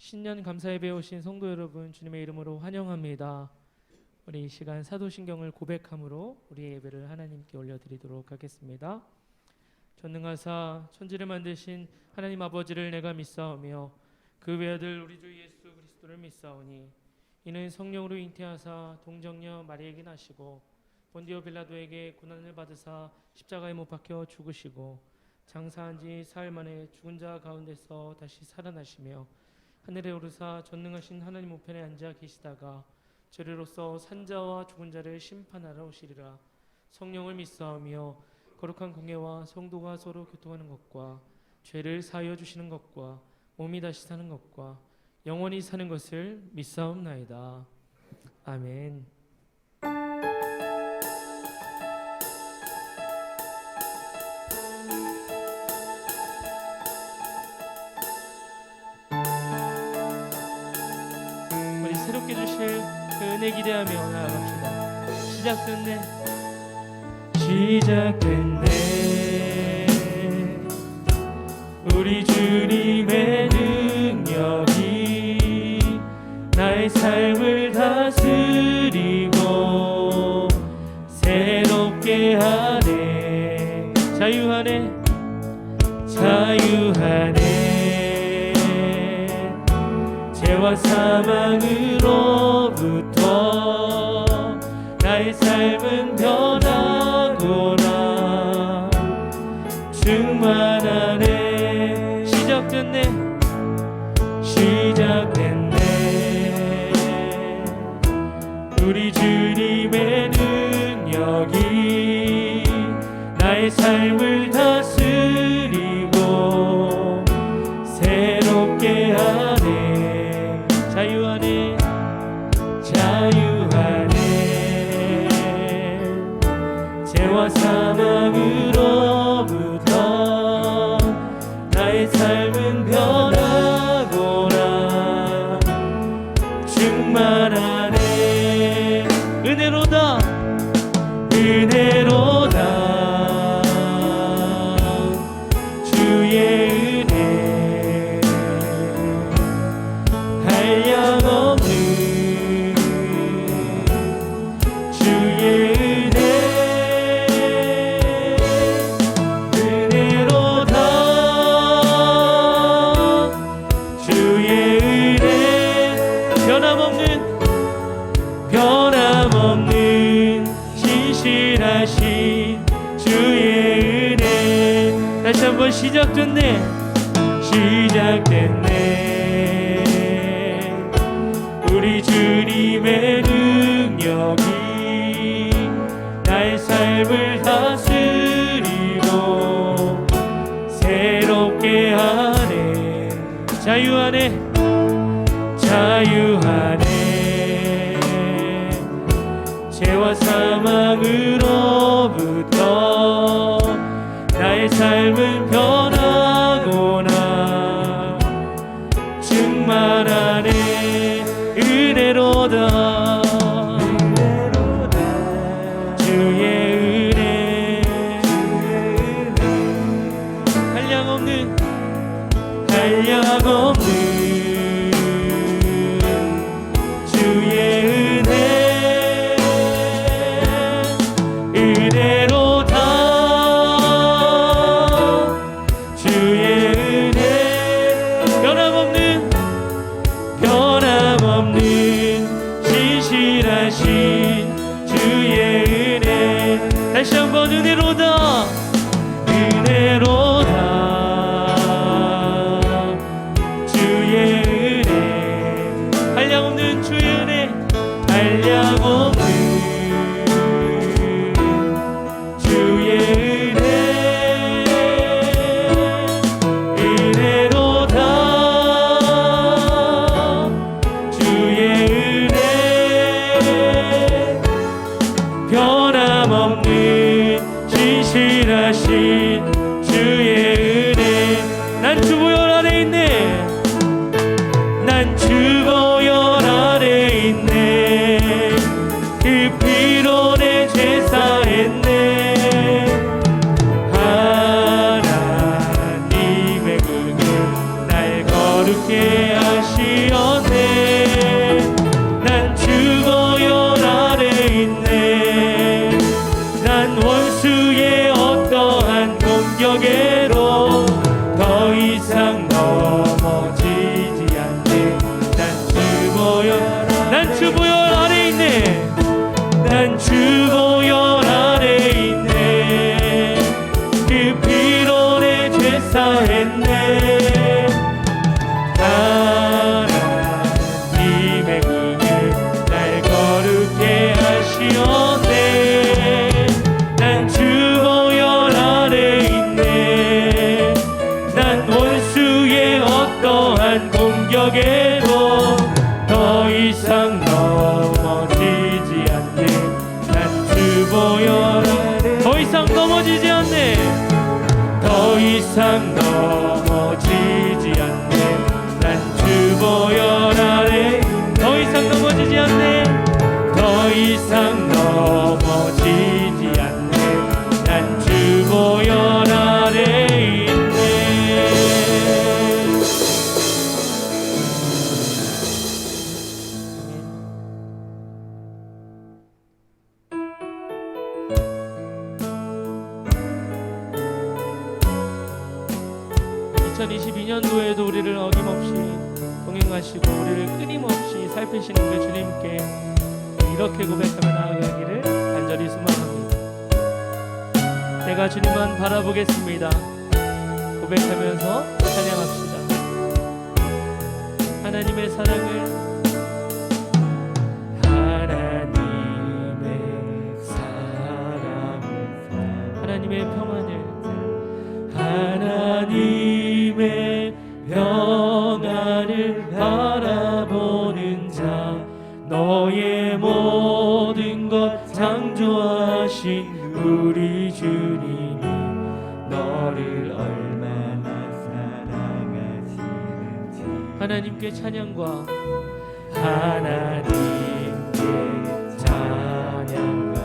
신년 감사 예배에 오신 성도 여러분, 주님의 이름으로 환영합니다. 우리 이 시간 사도신경을 고백함으로 우리의 예배를 하나님께 올려드리도록 하겠습니다. 전능하사 천지를 만드신 하나님 아버지를 내가 믿사오며 그 외아들 우리 주 예수 그리스도를 믿사오니 이는 성령으로 잉태하사 동정녀 마리아에게 나시고 본디오 빌라도에게 고난을 받으사 십자가에 못 박혀 죽으시고 장사한 지 사흘 만에 죽은 자 가운데서 다시 살아나시며 하늘에 오르사 전능하신 하나님 우편에 앉아 계시다가 저리로서 산자와 죽은 자를 심판하러 오시리라. 성령을 믿사오며 거룩한 공예와 성도가 서로 교통하는 것과 죄를 사하여 주시는 것과 몸이 다시 사는 것과 영원히 사는 것을 믿사옵나이다. 아멘. 우리 새롭게 주실 그 은혜 기대하며 나아갑시다. 시작됐네 우리 주님의 능력이 나의 삶을 다스리고 새롭게 하네. 자유하네 죄와 사망으로부터 나의 삶은 변하구나. 충만하네. 시작됐네 우리 주님의 능력이 나의 삶을 다스리고 새롭게 하네. 자유하네 죄와 사망으로부터 나의 삶은 변하구나. 충만하네 은혜로다 주의 은혜 한량없는 변함없는 신실하신 주의 은혜. 다시 한번 시작됐네 우리 주님의 능력이 나의 삶을 다스리고 새롭게 하네. 자유하네 죄와 사망으로부터 나의 삶은 변하구나. 충만하네 은혜로다 주의 은혜 한량없는 신실하신 주의 은혜. 다시 한번 은혜로다 주의 은혜 한량없는 주의 은혜 한량없는 주의 은혜 은혜로다 주의 변함없는 신실하신 주의 은혜. 난 주보혈 안에 있네 그 피로 내 죄 사했네. 하나님의 그늘 날 거룩해 하시 난 주보혈 아래 있네. 난 주보혈 아래 있네. 그 피로 내 죄 사했네. 하나님의 긍휼 날 거룩해 하시었네. 난 주보혈 아래 있네. 난 원수의 어떠한 공격에도 더 이상 넘어지지 않네. 난 주보혈 아래 더 이상 넘어지지 않네. 더 이상 넘어지지 않네. 난 주보혈 아래 더 이상 넘어지지 않네. 더 이상 넘어지지 않네. 난 주보혈 아래 있네. 2022년도에도 우리를 어김없이 동행하시고 우리를 끊임없이 살피시는 우리 주님께 이렇게 고백하며 나아가기를 간절히 소망합니다. 내가 주님만 바라보겠습니다. 고백하면서 찬양합시다. 하나님의 사랑을, 하나님의 평안을, 하나님의 평안을 바라보는 자, 너의 모든 것 창조하신 우리 주님이 너를 얼마나 사랑하시는지. 하나님께 찬양과 하나님께 찬양과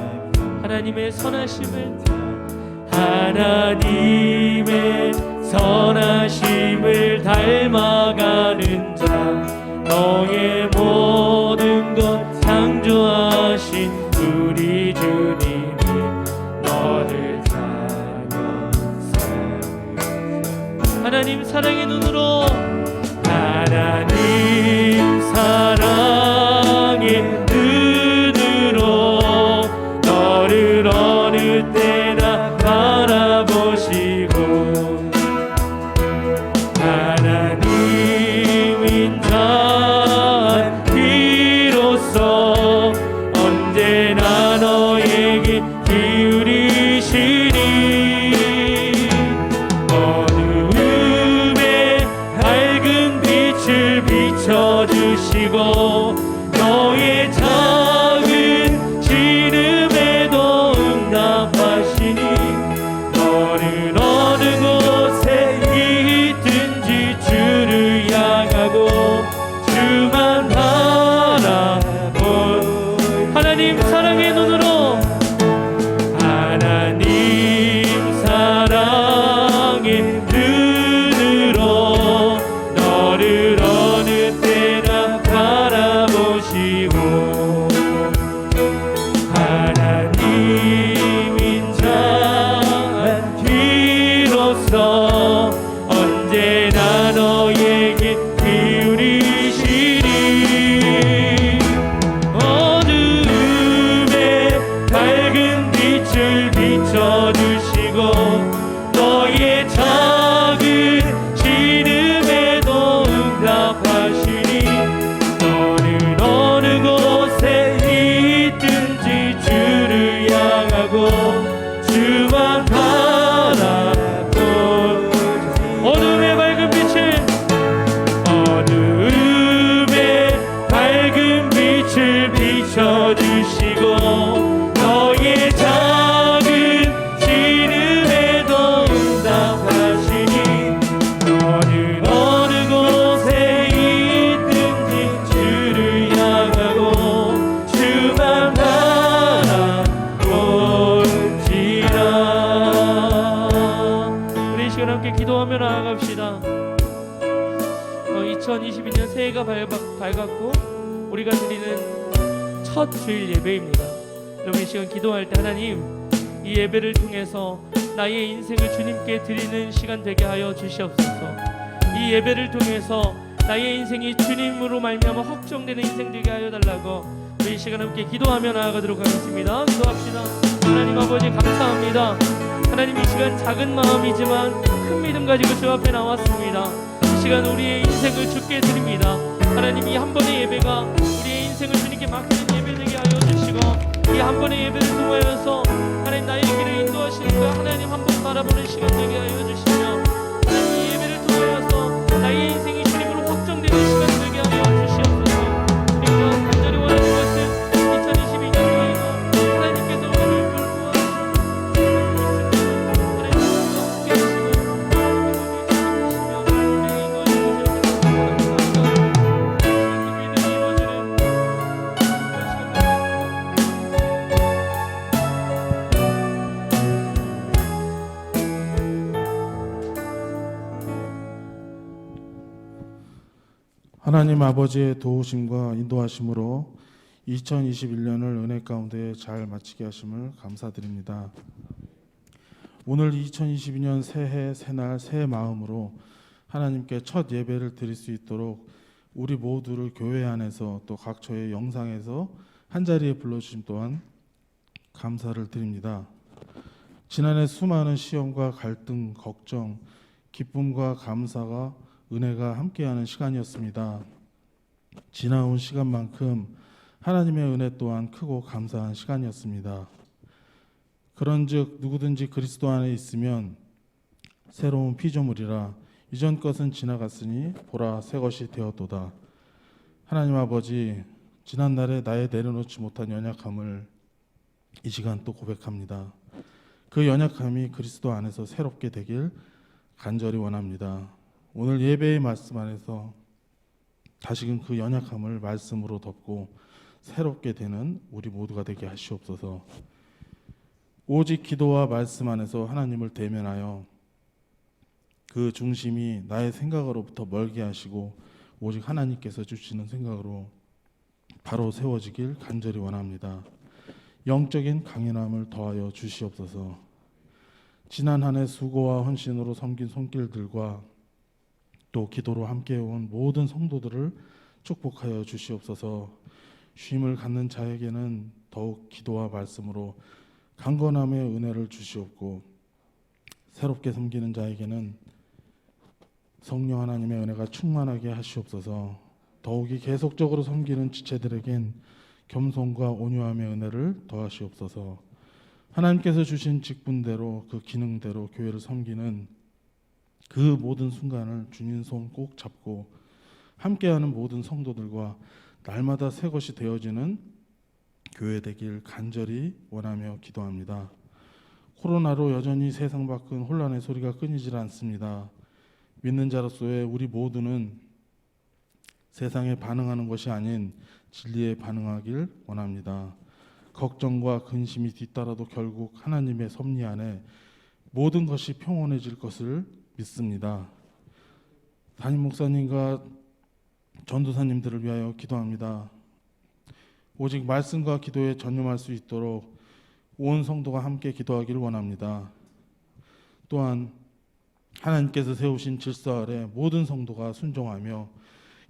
하나님의 선하심을, 하나님의 선하심을 닮아가는 자, 너의 모든 것 창조하신 우리 주님이 너를 찬양하세. 하나님 사랑의 눈으로, 하나님 사랑의 눈으로 너를 어느 때나 바라보시고, 하나님인 자 비로소 언제나 너에게 기울이시니, 어두움에 밝은 빛을 비춰주시고, 너의 작은 신음에도 응답하시니, 너를 어느 곳에 있든지 주를 향하고 주만 바라보. 하나님 사랑의 눈으로, 하나님 사랑의 눈으로 너를 어느 때나 바라보시고, 하나님인 자 비로소 언제나 너에게 기울이시니, 어두움에 밝은 빛을 비춰주시고, 너의 작은 신음에도 응답하시니, 너는 어느 곳에 있든지 주를 향하고 주만 바라보. 어둠의 밝은 빛을, 어둠의 밝은 빛을 비춰주시고, 너의 작은 신음에도 응답하시니, 너는 어느 곳에 있든지 주를 향하고 주만 바라볼지라. 우리 이 시간 함께 기도하며 나아갑시다. 2022년 새해가 밝았고 우리가 드리는 첫 주일 예배입니다. 여러분 이 시간 기도할 때, 하나님 이 예배를 통해서 나의 인생을 주님께 드리는 시간 되게 하여 주시옵소서. 이 예배를 통해서 나의 인생이 주님으로 말미암아 확정되는 인생 되게 하여 달라고 우리 이 시간 함께 기도하며 나아가도록 하겠습니다. 기도합시다. 하나님 아버지 감사합니다. 하나님 이 시간 작은 마음이지만 큰 믿음 가지고 주 앞에 나왔습니다. 이 시간 우리의 인생을 주께 드립니다. 하나님 이 한 번의 예배가 우리의 인생을 주님께 맡기는 예배 되게 하여 주시고 이 한 번의 예배를 통하여서 하나님 나의 길을 인도하시는 그 하나님 한 번 바라보는 시간 되게 하여 주시며 하나님 이 예배를 통하여서 나의 인생이 주님으로 확정되는 시간 되게 하여 주시옵소서. 우리가 간절히 원하는 것은 2022년도에도 하나님께서 우리를 하나님 아버지의 도우심과 인도하심으로 2021년을 은혜 가운데 잘 마치게 하심을 감사드립니다. 오늘 2022년 새해 새날 새 마음으로 하나님께 첫 예배를 드릴 수 있도록 우리 모두를 교회 안에서 또 각처의 영상에서 한자리에 불러주심 또한 감사를 드립니다. 지난해 수많은 시험과 갈등, 걱정, 기쁨과 감사가 은혜가 함께하는 시간이었습니다. 지나온 시간만큼 하나님의 은혜 또한 크고 감사한 시간이었습니다. 그런즉 누구든지 그리스도 안에 있으면 새로운 피조물이라 이전 것은 지나갔으니 보라 새 것이 되었도다. 하나님 아버지, 지난날에 나의 내려놓지 못한 연약함을 이 시간 또 고백합니다. 그 연약함이 그리스도 안에서 새롭게 되길 간절히 원합니다. 오늘 예배의 말씀 안에서 다시금 그 연약함을 말씀으로 덮고 새롭게 되는 우리 모두가 되게 하시옵소서. 오직 기도와 말씀 안에서 하나님을 대면하여 그 중심이 나의 생각으로부터 멀게 하시고 오직 하나님께서 주시는 생각으로 바로 세워지길 간절히 원합니다. 영적인 강인함을 더하여 주시옵소서. 지난 한 해 수고와 헌신으로 섬긴 손길들과 또 기도로 함께해온 모든 성도들을 축복하여 주시옵소서. 쉼을 갖는 자에게는 더욱 기도와 말씀으로 강건함의 은혜를 주시옵고 새롭게 섬기는 자에게는 성령 하나님의 은혜가 충만하게 하시옵소서. 더욱이 계속적으로 섬기는 지체들에겐 겸손과 온유함의 은혜를 더하시옵소서. 하나님께서 주신 직분대로 그 기능대로 교회를 섬기는 그 모든 순간을 주님 손 꼭 잡고 함께하는 모든 성도들과 날마다 새 것이 되어지는 교회 되길 간절히 원하며 기도합니다. 코로나로 여전히 세상 밖은 혼란의 소리가 끊이질 않습니다. 믿는 자로서의 우리 모두는 세상에 반응하는 것이 아닌 진리에 반응하길 원합니다. 걱정과 근심이 뒤따라도 결국 하나님의 섭리 안에 모든 것이 평온해질 것을 믿습니다. 담임 목사님과 전도사님들을 위하여 기도합니다. 오직 말씀과 기도에 전념할 수 있도록 온 성도가 함께 기도하기를 원합니다. 또한 하나님께서 세우신 질서 아래 모든 성도가 순종하며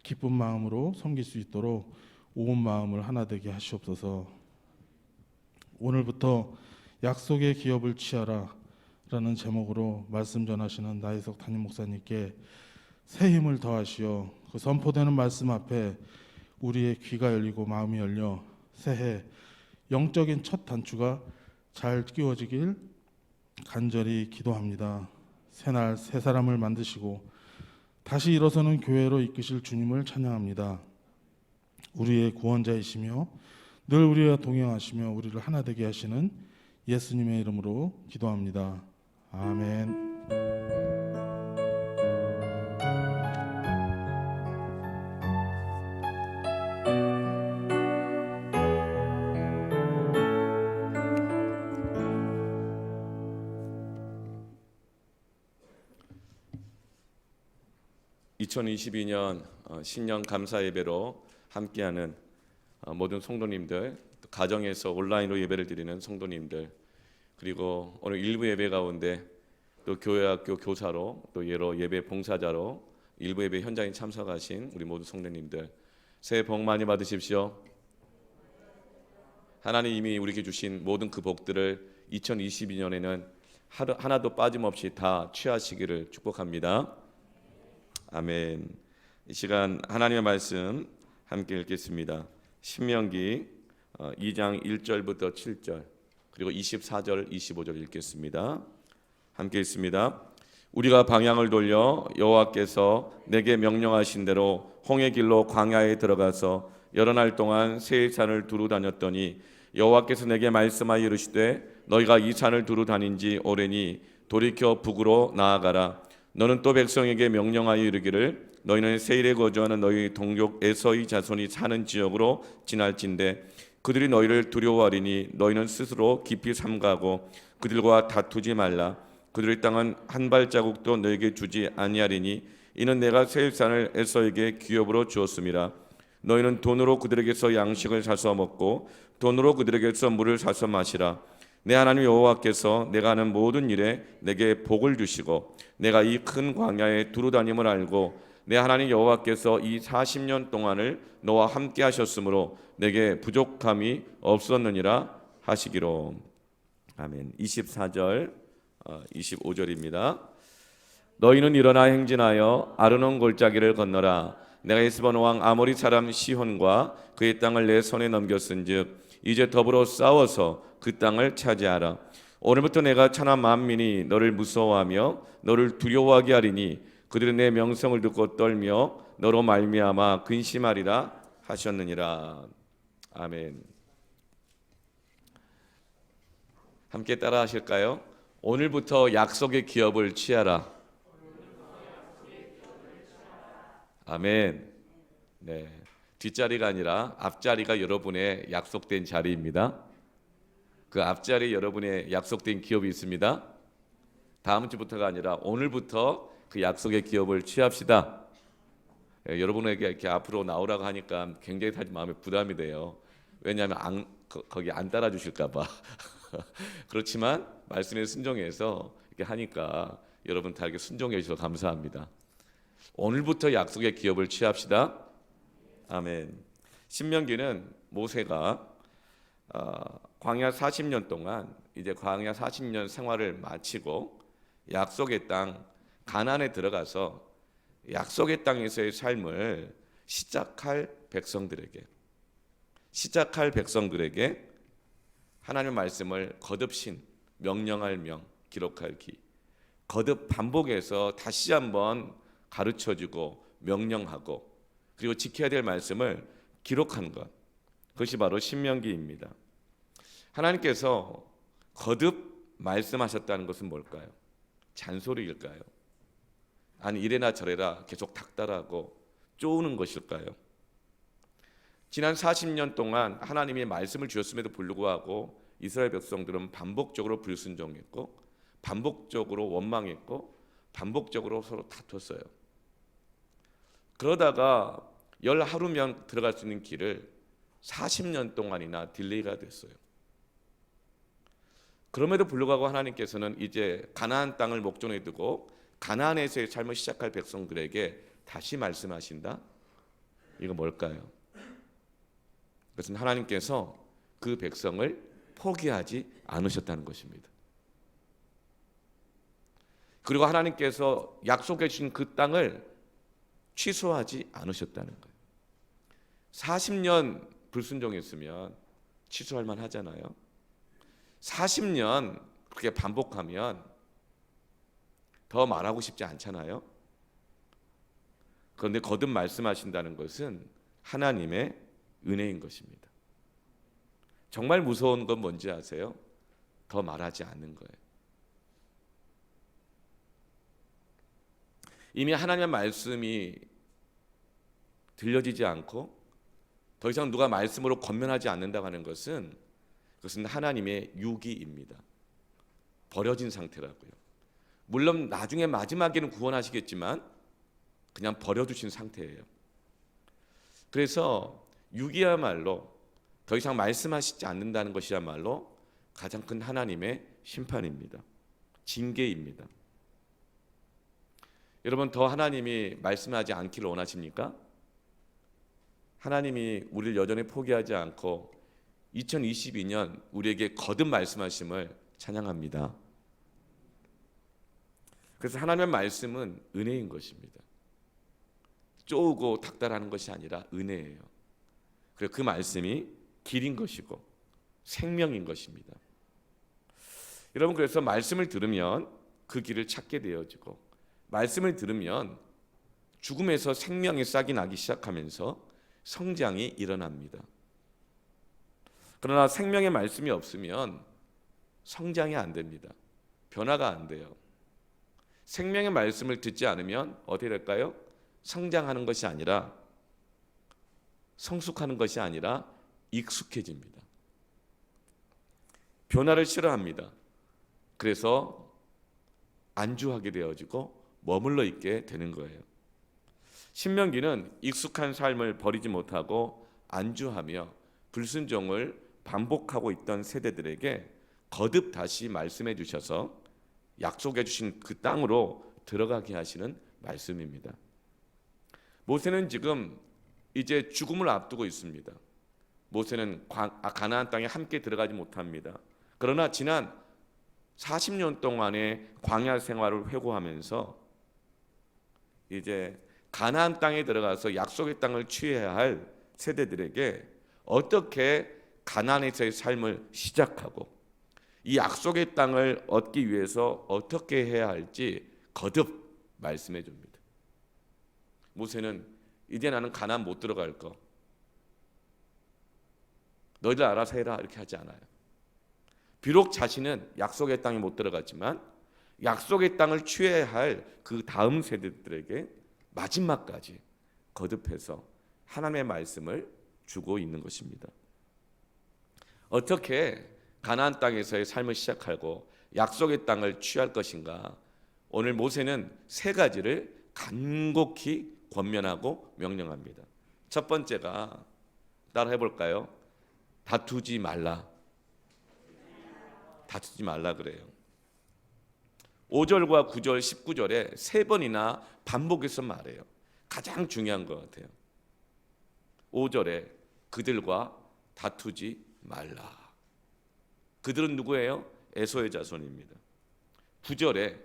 기쁜 마음으로 섬길 수 있도록 온 마음을 하나 되게 하시옵소서. 오늘부터 약속의 기업을 취하라 라는 제목으로 말씀 전하시는 나희석 담임 목사님께 새 힘을 더하시어 그 선포되는 말씀 앞에 우리의 귀가 열리고 마음이 열려 새해 영적인 첫 단추가 잘 끼워지길 간절히 기도합니다. 새날 새 사람을 만드시고 다시 일어서는 교회로 이끄실 주님을 찬양합니다. 우리의 구원자이시며 늘 우리와 동행하시며 우리를 하나 되게 하시는 예수님의 이름으로 기도합니다. 아멘. (2022년) 신년 감사 예배로 함께하는 모든 성도님들, 가정에서 온라인으로 예배를 드리는 성도님들, 그리고 오늘 일부 예배 가운데 또 교회 학교 교사로 또 예로 예배 봉사자로 일부 예배 현장에 참석하신 우리 모든 성도님들 새해 복 많이 받으십시오. 하나님이 우리에게 주신 모든 그 복들을 2022년에는 하나도 빠짐없이 다 취하시기를 축복합니다. 아멘. 이 시간 하나님의 말씀 함께 읽겠습니다. 신명기 2장 1절부터 7절 그리고 24절 25절 읽겠습니다. 함께 읽습니다. 우리가 방향을 돌려 여호와께서 내게 명령하신 대로 홍해 길로 광야에 들어가서 여러 날 동안 세 산을 두루 다녔더니 여호와께서 내게 말씀하여 이르시되 너희가 이 산을 두루 다닌 지 오래니 돌이켜 북으로 나아가라. 너는 또 백성에게 명령하여 이르기를 너희는 세일에 거주하는 너희 동족 에서의 자손이 사는 지역으로 지날진대 그들이 너희를 두려워하리니 너희는 스스로 깊이 삼가고 그들과 다투지 말라. 그들의 땅은 한 발자국도 너에게 주지 아니하리니 이는 내가 세일산을 에서에게 기업으로 주었음이라. 너희는 돈으로 그들에게서 양식을 사서 먹고 돈으로 그들에게서 물을 사서 마시라. 내 하나님 여호와께서 내가 하는 모든 일에 내게 복을 주시고 내가 이 큰 광야에 두루 다님을 알고 내 하나님 여호와께서 이 40년 동안을 너와 함께 하셨으므로 내게 부족함이 없었느니라 하시기로. 아멘. 24절 25절입니다. 너희는 일어나 행진하여 아르논 골짜기를 건너라. 내가 헤스본 왕 아모리 사람 시혼과 그의 땅을 내 손에 넘겼은즉 이제 더불어 싸워서 그 땅을 차지하라. 오늘부터 내가 천하 만민이 너를 무서워하며 너를 두려워하게 하리니 그들은 내 명성을 듣고 떨며 너로 말미암아 근심하리라 하셨느니라. 아멘. 함께 따라 하실까요? 오늘부터 약속의 기업을 취하라. 아멘. 네. 뒷자리가 아니라 앞자리가 여러분의 약속된 자리입니다. 그 앞자리에 여러분의 약속된 기업이 있습니다. 다음 주부터가 아니라 오늘부터 그 약속의 기업을 취합시다. 여러분에게 이렇게 앞으로 나오라고 하니까 굉장히 사실 마음에 부담이 돼요. 왜냐하면 거기 안 따라 주실까 봐. 그렇지만 말씀에 순종해서 이렇게 하니까 여러분 다 이렇게 순종해 주셔서 감사합니다. 오늘부터 약속의 기업을 취합시다. 아멘. 신명기는 모세가 광야 40년 동안 이제 광야 40년 생활을 마치고 약속의 땅 가나안에 들어가서 약속의 땅에서의 삶을 시작할 백성들에게 하나님의 말씀을 거듭신 명령할 명 기록할 기 거듭 반복해서 다시 한번 가르쳐주고 명령하고 그리고 지켜야 될 말씀을 기록한 것 그것이 바로 신명기입니다. 하나님께서 거듭 말씀하셨다는 것은 뭘까요? 잔소리일까요? 아니 이래나 저래라 계속 닥달하고 쪼우는 것일까요? 지난 40년 동안 하나님이 말씀을 주셨음에도 불구하고 이스라엘 백성들은 반복적으로 불순종했고 반복적으로 원망했고 반복적으로 서로 다퉜어요. 그러다가 열 하루면 들어갈 수 있는 길을 40년 동안이나 딜레이가 됐어요. 그럼에도 불구하고 하나님께서는 이제 가나안 땅을 목전에 두고 가나안에서의 삶을 시작할 백성들에게 다시 말씀하신다. 이거 뭘까요? 그것은 하나님께서 그 백성을 포기하지 않으셨다는 것입니다. 그리고 하나님께서 약속해 주신 그 땅을 취소하지 않으셨다는 거예요. 40년 불순종했으면 취소할 만하잖아요. 40년 그렇게 반복하면 더 말하고 싶지 않잖아요. 그런데 거듭 말씀하신다는 것은 하나님의 은혜인 것입니다. 정말 무서운 건 뭔지 아세요? 더 말하지 않는 거예요. 이미 하나님의 말씀이 들려지지 않고 더 이상 누가 말씀으로 권면하지 않는다고 하는 것은 그것은 하나님의 유기입니다. 버려진 상태라고요. 물론 나중에 마지막에는 구원하시겠지만 그냥 버려두신 상태예요. 그래서 유기야말로 더 이상 말씀하시지 않는다는 것이야말로 가장 큰 하나님의 심판입니다. 징계입니다. 여러분 더 하나님이 말씀하지 않기를 원하십니까? 하나님이 우리를 여전히 포기하지 않고 2022년 우리에게 거듭 말씀하심을 찬양합니다. 그래서 하나님의 말씀은 은혜인 것입니다. 쪼우고 닥달하는 것이 아니라 은혜예요. 그리고 그 말씀이 길인 것이고 생명인 것입니다. 여러분 그래서 말씀을 들으면 그 길을 찾게 되어지고 말씀을 들으면 죽음에서 생명의 싹이 나기 시작하면서 성장이 일어납니다. 그러나 생명의 말씀이 없으면 성장이 안 됩니다. 변화가 안 돼요. 생명의 말씀을 듣지 않으면 어떻게 될까요? 성장하는 것이 아니라 성숙하는 것이 아니라 익숙해집니다. 변화를 싫어합니다. 그래서 안주하게 되어지고 머물러 있게 되는 거예요. 신명기는 익숙한 삶을 버리지 못하고 안주하며 불순종을 반복하고 있던 세대들에게 거듭 다시 말씀해 주셔서 약속해 주신 그 땅으로 들어가게 하시는 말씀입니다. 모세는 지금 이제 죽음을 앞두고 있습니다. 모세는 가나안 땅에 함께 들어가지 못합니다. 그러나 지난 40년 동안의 광야 생활을 회고하면서 이제 가나안 땅에 들어가서 약속의 땅을 취해야 할 세대들에게 어떻게 가나안에서의 삶을 시작하고 이 약속의 땅을 얻기 위해서 어떻게 해야 할지 거듭 말씀해 줍니다. 모세는 이제 나는 가나안 못 들어갈 거 너희들 알아서 해라 이렇게 하지 않아요. 비록 자신은 약속의 땅에 못 들어갔지만 약속의 땅을 취해야 할 그 다음 세대들에게 마지막까지 거듭해서 하나님의 말씀을 주고 있는 것입니다. 어떻게 가나안 땅에서의 삶을 시작하고 약속의 땅을 취할 것인가? 오늘 모세는 세 가지를 간곡히 권면하고 명령합니다. 첫 번째가 따라 해볼까요? 다투지 말라. 다투지 말라 그래요. 5절과 9절, 19절에 세 번이나 반복해서 말해요. 가장 중요한 것 같아요. 5절에 그들과 다투지 말라. 그들은 누구예요? 에서의 자손입니다. 9절에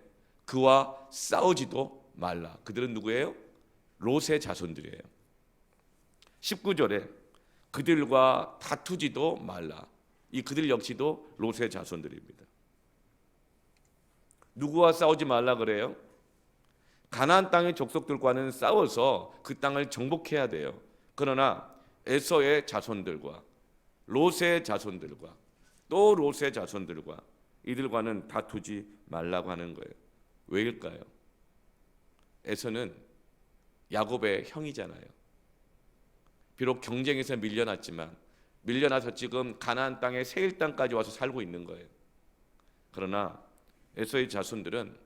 그와 싸우지도 말라. 그들은 누구예요? 롯의 자손들이에요. 19절에 그들과 다투지도 말라. 이 그들 역시도 롯의 자손들입니다. 누구와 싸우지 말라 그래요? 가나안 땅의 족속들과는 싸워서 그 땅을 정복해야 돼요. 그러나 에서의 자손들과 롯의 자손들과 또 롯의 자손들과 이들과는 다투지 말라고 하는 거예요. 왜일까요? 에서는 야곱의 형이잖아요. 비록 경쟁에서 밀려났지만 밀려나서 지금 가나안 땅의 세일 땅까지 와서 살고 있는 거예요. 그러나 에서의 자손들은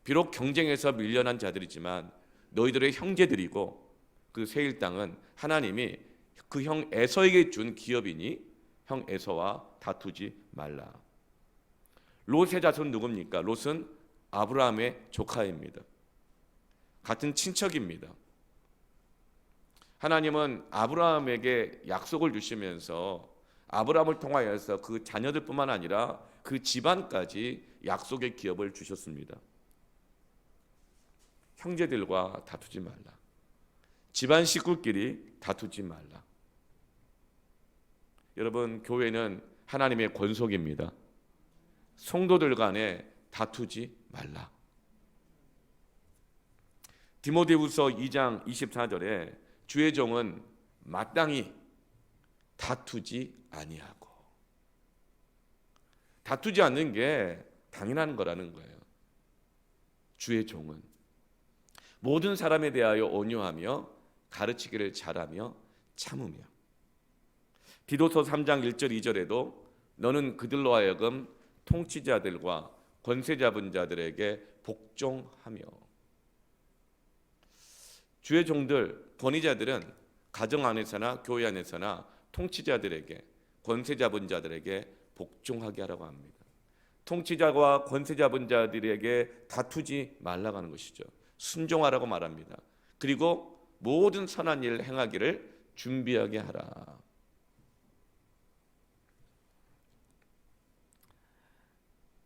비록 경쟁에서 밀려난 자들이지만 너희들의 형제들이고 그 세일 땅은 하나님이 그 형 에서에게 준 기업이니 형 에서와 다투지 말라. 롯의 자손 누굽니까? 롯은 아브라함의 조카입니다. 같은 친척입니다. 하나님은 아브라함에게 약속을 주시면서 아브라함을 통하여서 그 자녀들뿐만 아니라 그 집안까지 약속의 기업을 주셨습니다. 형제들과 다투지 말라. 집안 식구끼리 다투지 말라. 여러분, 교회는 하나님의 권속입니다. 성도들 간에 다투지 말라. 디모데후서 2장 24절에 주의 종은 마땅히 다투지 아니하고, 다투지 않는 게 당연한 거라는 거예요. 주의 종은 모든 사람에 대하여 온유하며 가르치기를 잘하며 참으며. 디도서 3장 1절 2절에도 너는 그들로 하여금 통치자들과 권세 잡은 자들에게 복종하며. 주의 종들, 권위자들은 가정 안에서나 교회 안에서나 통치자들에게, 권세 잡은 자들에게 복종하게 하라고 합니다. 통치자와 권세 잡은 자들에게 다투지 말라고 하는 것이죠. 순종하라고 말합니다. 그리고 모든 선한 일을 행하기를 준비하게 하라.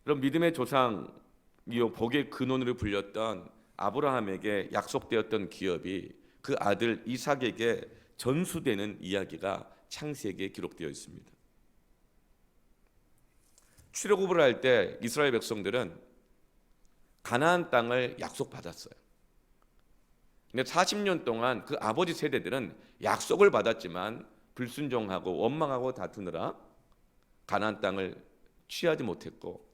그럼 믿음의 조상이요 복의 근원으로 불렸던 아브라함에게 약속되었던 기업이 그 아들 이삭에게 전수되는 이야기가 창세기에 기록되어 있습니다. 출애굽을 할 때 이스라엘 백성들은 가나안 땅을 약속받았어요. 근데 40년 동안 그 아버지 세대들은 약속을 받았지만 불순종하고 원망하고 다투느라 가나안 땅을 취하지 못했고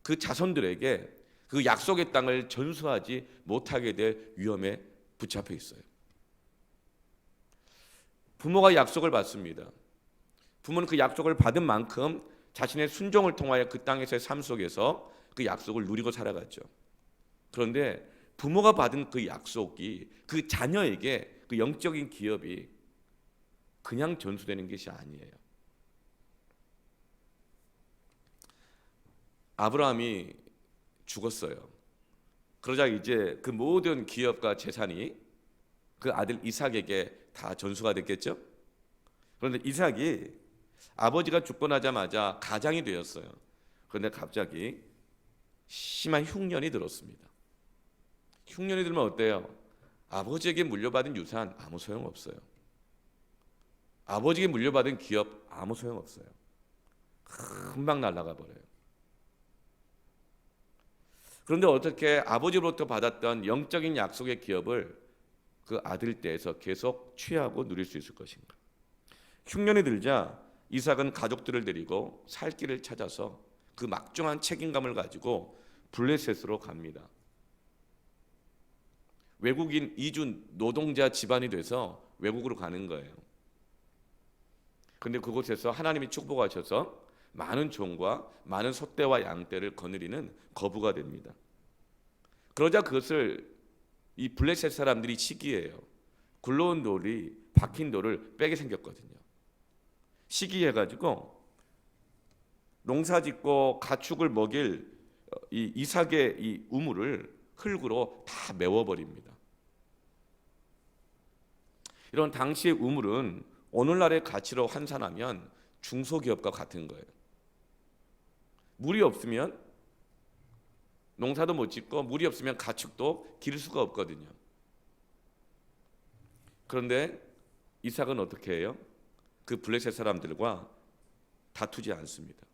그 자손들에게 그 약속의 땅을 전수하지 못하게 될 위험에 붙잡혀 있어요. 부모가 약속을 받습니다. 부모는 그 약속을 받은 만큼 자신의 순종을 통하여 그 땅에서의 삶 속에서 그 약속을 누리고 살아갔죠. 그런데 부모가 받은 그 약속이 그 자녀에게 그 영적인 기업이 그냥 전수되는 것이 아니에요. 아브라함이 죽었어요. 그러자 이제 그 모든 기업과 재산이 그 아들 이삭에게 다 전수가 됐겠죠. 그런데 이삭이 아버지가 죽고 나자마자 가장이 되었어요. 그런데 갑자기 심한 흉년이 들었습니다. 흉년이 들면 어때요? 아버지에게 물려받은 유산 아무 소용없어요. 아버지에게 물려받은 기업 아무 소용없어요. 금방 날아가 버려요. 그런데 어떻게 아버지로부터 받았던 영적인 약속의 기업을 그 아들 때에서 계속 취하고 누릴 수 있을 것인가? 흉년이 들자 이삭은 가족들을 데리고 살 길을 찾아서 그 막중한 책임감을 가지고 블레셋으로 갑니다. 외국인 이주 노동자 집안이 돼서 외국으로 가는 거예요. 그런데 그곳에서 하나님이 축복하셔서 많은 종과 많은 소떼와 양떼를 거느리는 거부가 됩니다. 그러자 그것을 이 블레셋 사람들이 시기해요. 굴러온 돌이 박힌 돌을 빼게 생겼거든요. 시기해가지고 농사짓고 가축을 먹일 이 이삭의 이 우물을 흙으로 다 메워버립니다. 이런 당시의 우물은 오늘날의 가치로 환산하면 중소기업과 같은 거예요. 물이 없으면 농사도 못 짓고 물이 없으면 가축도 기를 수가 없거든요. 그런데 이삭은 어떻게 해요? 그 블레셋 사람들과 다투지 않습니다.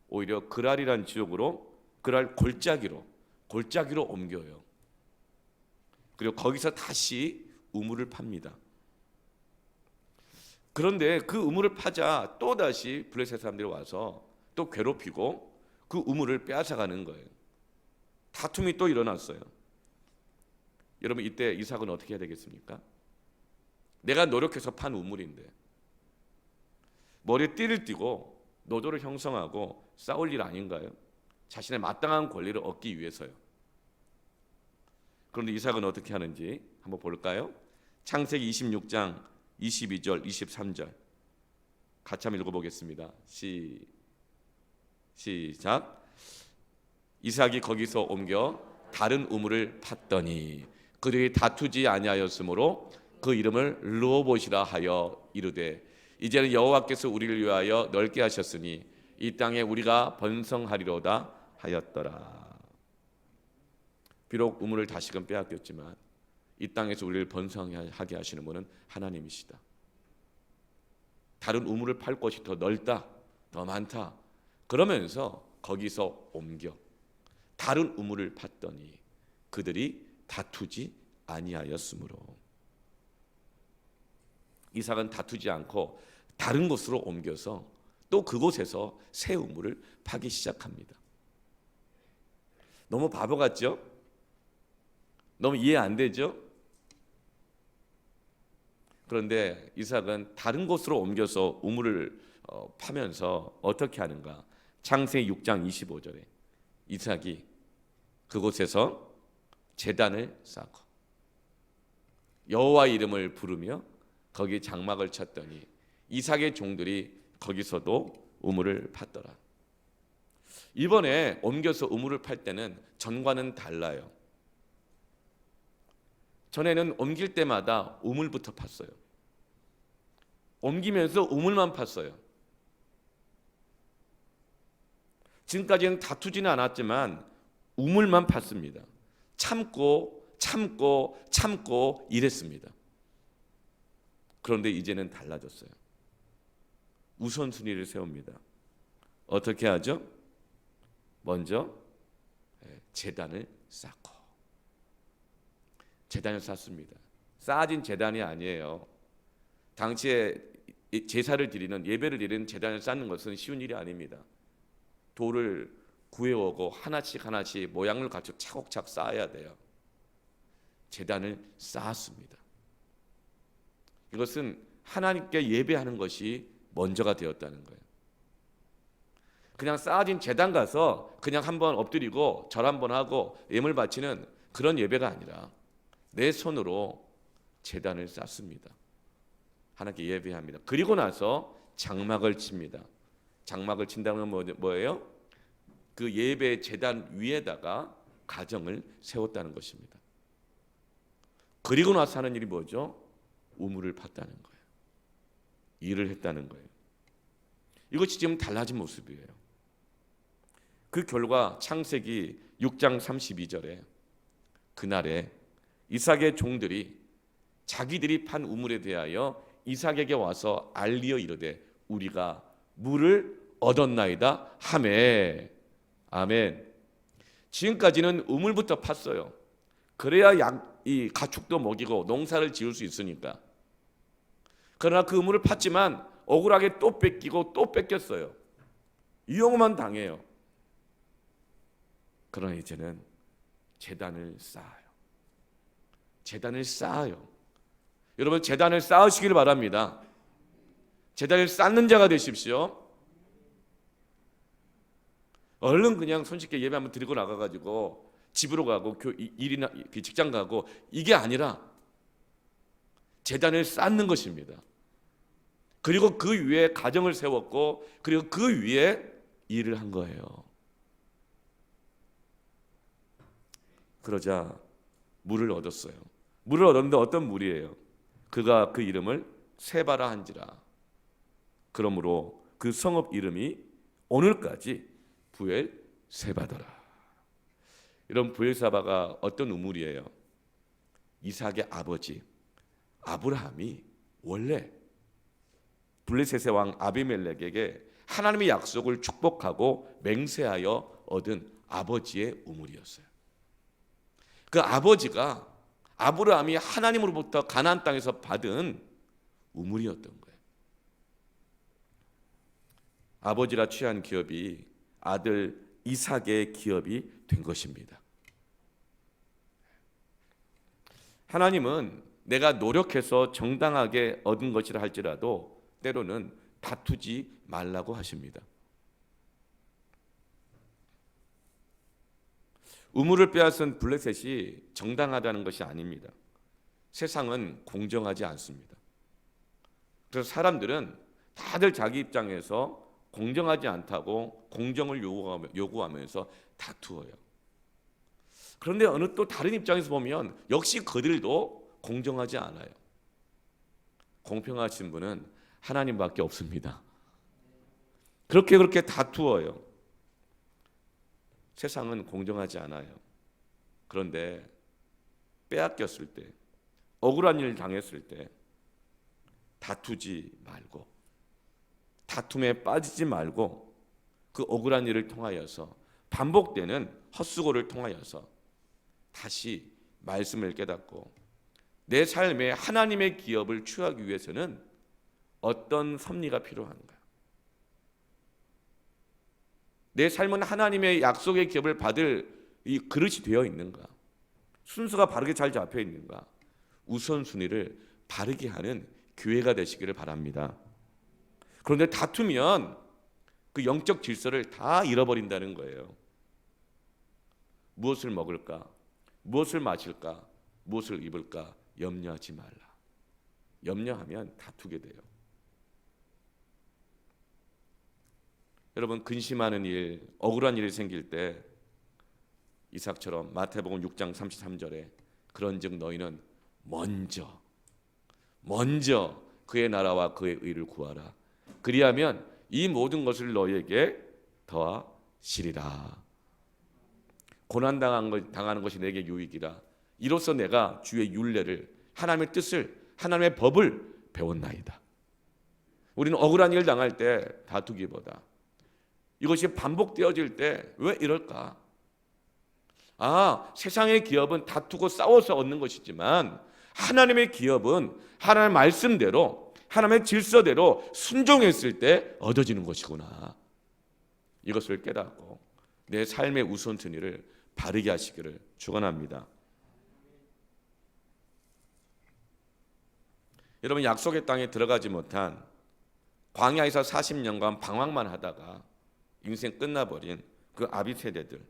오히려 그랄이란 지역으로 그랄 골짜기로 옮겨요. 그리고 거기서 다시 우물을 팝니다. 그런데 그 우물을 파자 또다시 블레셋 사람들이 와서 또 괴롭히고 그 우물을 빼앗아가는 거예요. 다툼이 또 일어났어요. 여러분 이때 이삭은 어떻게 해야 되겠습니까? 내가 노력해서 판 우물인데 머리에 띠를 띠고 노조를 형성하고 싸울 일 아닌가요? 자신의 마땅한 권리를 얻기 위해서요. 그런데 이삭은 어떻게 하는지 한번 볼까요? 창세기 26장 22절 23절 같이 한번 읽어보겠습니다. 시작. 이삭이 거기서 옮겨 다른 우물을 팠더니 그들이 다투지 아니하였으므로 그 이름을 르호봇이라 하여 이르되 이제는 여호와께서 우리를 위하여 넓게 하셨으니 이 땅에 우리가 번성하리로다 하였더라. 비록 우물을 다시금 빼앗겼지만 이 땅에서 우리를 번성하게 하시는 분은 하나님이시다. 다른 우물을 팔 곳이 더 넓다, 더 많다. 그러면서 거기서 옮겨 다른 우물을 팠더니 그들이 다투지 아니하였으므로. 이삭은 다투지 않고 다른 곳으로 옮겨서 또 그곳에서 새 우물을 파기 시작합니다. 너무 바보 같죠? 너무 이해 안 되죠? 그런데 이삭은 다른 곳으로 옮겨서 우물을 파면서 어떻게 하는가? 창세기 6장 25절에 이삭이 그곳에서 제단을 쌓고 여호와 이름을 부르며 거기 장막을 쳤더니 이삭의 종들이 거기서도 우물을 팠더라. 이번에 옮겨서 우물을 팔 때는 전과는 달라요. 전에는 옮길 때마다 우물부터 팠어요. 옮기면서 우물만 팠어요. 지금까지는 다투지는 않았지만 우물만 팠습니다. 참고 이랬습니다. 그런데 이제는 달라졌어요. 우선순위를 세웁니다. 어떻게 하죠? 먼저 제단을 쌓고, 제단을 쌓습니다. 쌓아진 제단이 아니에요. 당시에 제사를 드리는, 예배를 드리는 제단을 쌓는 것은 쉬운 일이 아닙니다. 돌을 구해오고 하나씩 모양을 갖춰 차곡차곡 쌓아야 돼요. 제단을 쌓았습니다. 이것은 하나님께 예배하는 것이 먼저가 되었다는 거예요. 그냥 쌓아진 제단 가서 그냥 한번 엎드리고 절 한번 하고 예물 바치는 그런 예배가 아니라 내 손으로 제단을 쌓습니다. 하나님께 예배합니다. 그리고 나서 장막을 칩니다. 장막을 친다는 건 뭐예요? 그 예배 제단 위에다가 가정을 세웠다는 것입니다. 그리고 나서 하는 일이 뭐죠? 우물을 팠다는 거예요. 일을 했다는 거예요. 이것이 지금 달라진 모습이에요. 그 결과 창세기 6장 32절에 그날에 이삭의 종들이 자기들이 판 우물에 대하여 이삭에게 와서 알리어 이르되 우리가 물을 얻었나이다 하매. 아멘. 지금까지는 우물부터 팠어요. 그래야 이 가축도 먹이고 농사를 지을 수 있으니까. 그러나 그 우물을 팠지만 억울하게 또 뺏기고 또 뺏겼어요. 이용만 당해요. 그러나 이제는 제단을 쌓아요. 제단을 쌓아요. 여러분 제단을 쌓으시길 바랍니다. 제단을 쌓는 자가 되십시오. 얼른 그냥 손쉽게 예배 한번 드리고 나가가지고 집으로 가고 일이나 직장 가고 이게 아니라 제단을 쌓는 것입니다. 그리고 그 위에 가정을 세웠고 그리고 그 위에 일을 한 거예요. 그러자 물을 얻었어요. 물을 얻었는데 어떤 물이에요? 그가 그 이름을 세바라 한지라. 그러므로 그 성읍 이름이 오늘까지 부엘 세바더라. 이런 부엘 세바가 어떤 우물이에요? 이삭의 아버지 아브라함이 원래 블레셋의 왕 아비멜렉에게 하나님의 약속을 축복하고 맹세하여 얻은 아버지의 우물이었어요. 그 아버지가 아브라함이 하나님으로부터 가나안 땅에서 받은 우물이었던 거예요. 아버지라 취한 기업이 아들 이삭의 기업이 된 것입니다. 하나님은 내가 노력해서 정당하게 얻은 것이라 할지라도 때로는 다투지 말라고 하십니다. 우물을 빼앗은 블레셋이 정당하다는 것이 아닙니다. 세상은 공정하지 않습니다. 그래서 사람들은 다들 자기 입장에서 공정하지 않다고 공정을 요구하면서 다투어요. 그런데 어느 또 다른 입장에서 보면 역시 그들도 공정하지 않아요. 공평하신 분은 하나님밖에 없습니다. 그렇게 다투어요. 세상은 공정하지 않아요. 그런데 빼앗겼을 때, 억울한 일을 당했을 때 다투지 말고, 다툼에 빠지지 말고 그 억울한 일을 통하여서 반복되는 헛수고를 통하여서 다시 말씀을 깨닫고 내 삶에 하나님의 기업을 취하기 위해서는 어떤 섭리가 필요한가? 내 삶은 하나님의 약속의 기업을 받을 이 그릇이 되어 있는가? 순서가 바르게 잘 잡혀 있는가? 우선순위를 바르게 하는 교회가 되시기를 바랍니다. 그런데 다투면 그 영적 질서를 다 잃어버린다는 거예요. 무엇을 먹을까? 무엇을 마실까? 무엇을 입을까? 염려하지 말라. 염려하면 다투게 돼요. 여러분 근심하는 일, 억울한 일이 생길 때 이삭처럼 마태복음 6장 33절에 그런즉 너희는 먼저 그의 나라와 그의 의를 구하라. 그리하면 이 모든 것을 너희에게 더하시리라. 당하는 것이 내게 유익이라. 이로써 내가 주의 율례를, 하나님의 뜻을, 하나님의 법을 배웠나이다. 우리는 억울한 일 당할 때 다투기보다 이것이 반복되어질 때 왜 이럴까? 세상의 기업은 다투고 싸워서 얻는 것이지만 하나님의 기업은 하나님의 말씀대로, 하나님의 질서대로 순종했을 때 얻어지는 것이구나. 이것을 깨닫고 내 삶의 우선순위를 바르게 하시기를 축원합니다. 여러분, 약속의 땅에 들어가지 못한 광야에서 40년간 방황만 하다가 인생 끝나버린 그 아비 세대들,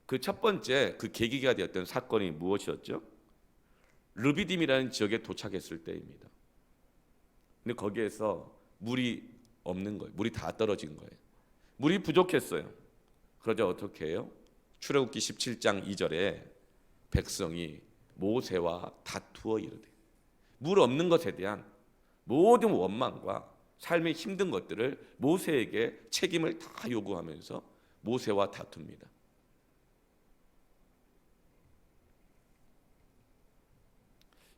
그 첫 번째 그 계기가 되었던 사건이 무엇이었죠? 르비딤이라는 지역에 도착했을 때입니다. 근데 거기에서 물이 없는 거예요. 물이 다 떨어진 거예요. 물이 부족했어요. 그러자 어떻게 해요? 출애굽기 17장 2절에 백성이 모세와 다투어 이르되, 물 없는 것에 대한 모든 원망과 삶의 힘든 것들을 모세에게 책임을 다 요구하면서 모세와 다툽니다.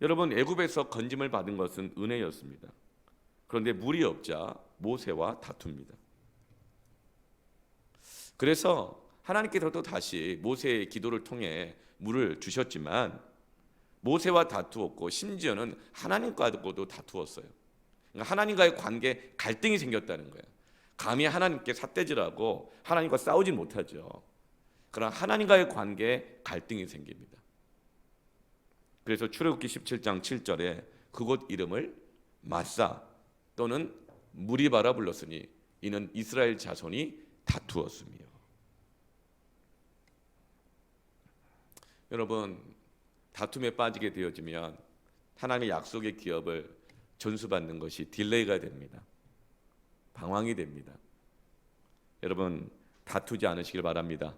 여러분, 애굽에서 건짐을 받은 것은 은혜였습니다. 그런데 물이 없자 모세와 다툽니다. 그래서 하나님께서도 다시 모세의 기도를 통해 물을 주셨지만 모세와 다투었고 심지어는 하나님과도 다투었어요. 그러니까 하나님과의 관계에 갈등이 생겼다는 거예요. 감히 하나님께 삿대질하고 하나님과 싸우지 못하죠. 그러나 하나님과의 관계에 갈등이 생깁니다. 그래서 출애굽기 17장 7절에 그곳 이름을 마사 또는 무리바라 불렀으니 이는 이스라엘 자손이 다투었으며. 여러분, 다툼에 빠지게 되어지면 하나님의 약속의 기업을 전수받는 것이 딜레이가 됩니다. 방황이 됩니다. 여러분, 다투지 않으시길 바랍니다.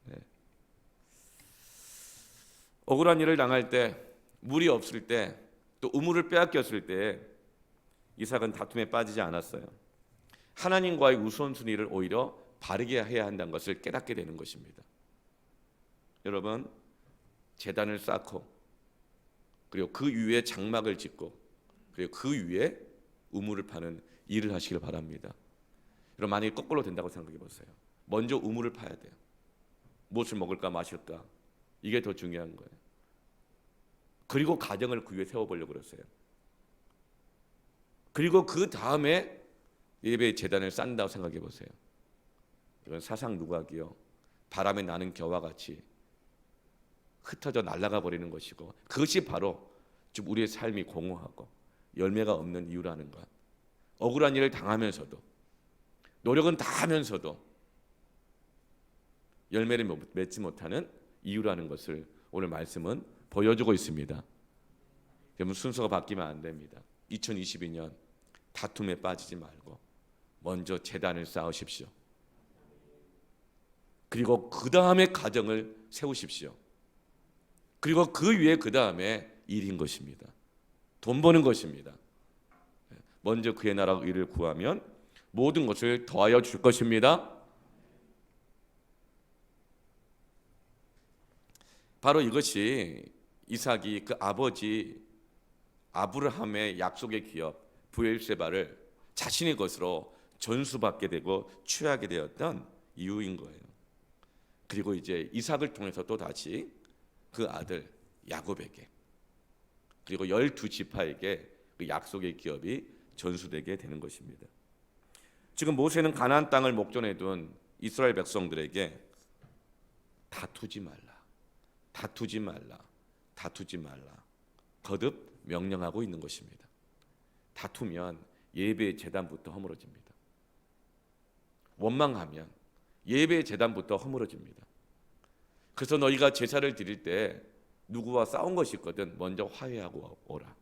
네. 억울한 일을 당할 때, 물이 없을 때, 또 우물을 빼앗겼을 때 이삭은 다툼에 빠지지 않았어요. 하나님과의 우선순위를 오히려 바르게 해야 한다는 것을 깨닫게 되는 것입니다. 여러분, 제단을 쌓고 그리고 그 위에 장막을 짓고 그리고 그 위에 우물을 파는 일을 하시길 바랍니다. 여러분, 만약에 거꾸로 된다고 생각해 보세요. 먼저 우물을 파야 돼요. 무엇을 먹을까 마실까, 이게 더 중요한 거예요. 그리고 가정을 그 위에 세워보려고 그랬어요. 그리고 그 다음에 예배의 제단을 쌓는다고 생각해 보세요. 이건 사상 누각이요, 바람에 나는 겨와 같이 흩어져 날아가 버리는 것이고, 그것이 바로 지금 우리의 삶이 공허하고 열매가 없는 이유라는 것. 억울한 일을 당하면서도 노력은 다 하면서도 열매를 맺지 못하는 이유라는 것을 오늘 말씀은 보여주고 있습니다. 여러분, 순서가 바뀌면 안 됩니다. 2022년 다툼에 빠지지 말고 먼저 제단을 쌓으십시오. 그리고 그 다음에 가정을 세우십시오. 그리고 그 위에 그 다음에 일인 것입니다. 돈 버는 것입니다. 먼저 그의 나라와 의를 구하면 모든 것을 더하여 줄 것입니다. 바로 이것이 이삭이 그 아버지 아브라함의 약속의 기업 브엘세바를 자신의 것으로 전수받게 되고 취하게 되었던 이유인 거예요. 그리고 이제 이삭을 통해서 또 다시 그 아들 야곱에게 그리고 12지파에게 그 약속의 기업이 전수되게 되는 것입니다. 지금 모세는 가나안 땅을 목전에 둔 이스라엘 백성들에게 다투지 말라, 다투지 말라, 다투지 말라 거듭 명령하고 있는 것입니다. 다투면 예배의 제단부터 허물어집니다. 원망하면 예배의 제단부터 허물어집니다. 그래서 너희가 제사를 드릴 때 누구와 싸운 것이 있거든 먼저 화해하고 오라.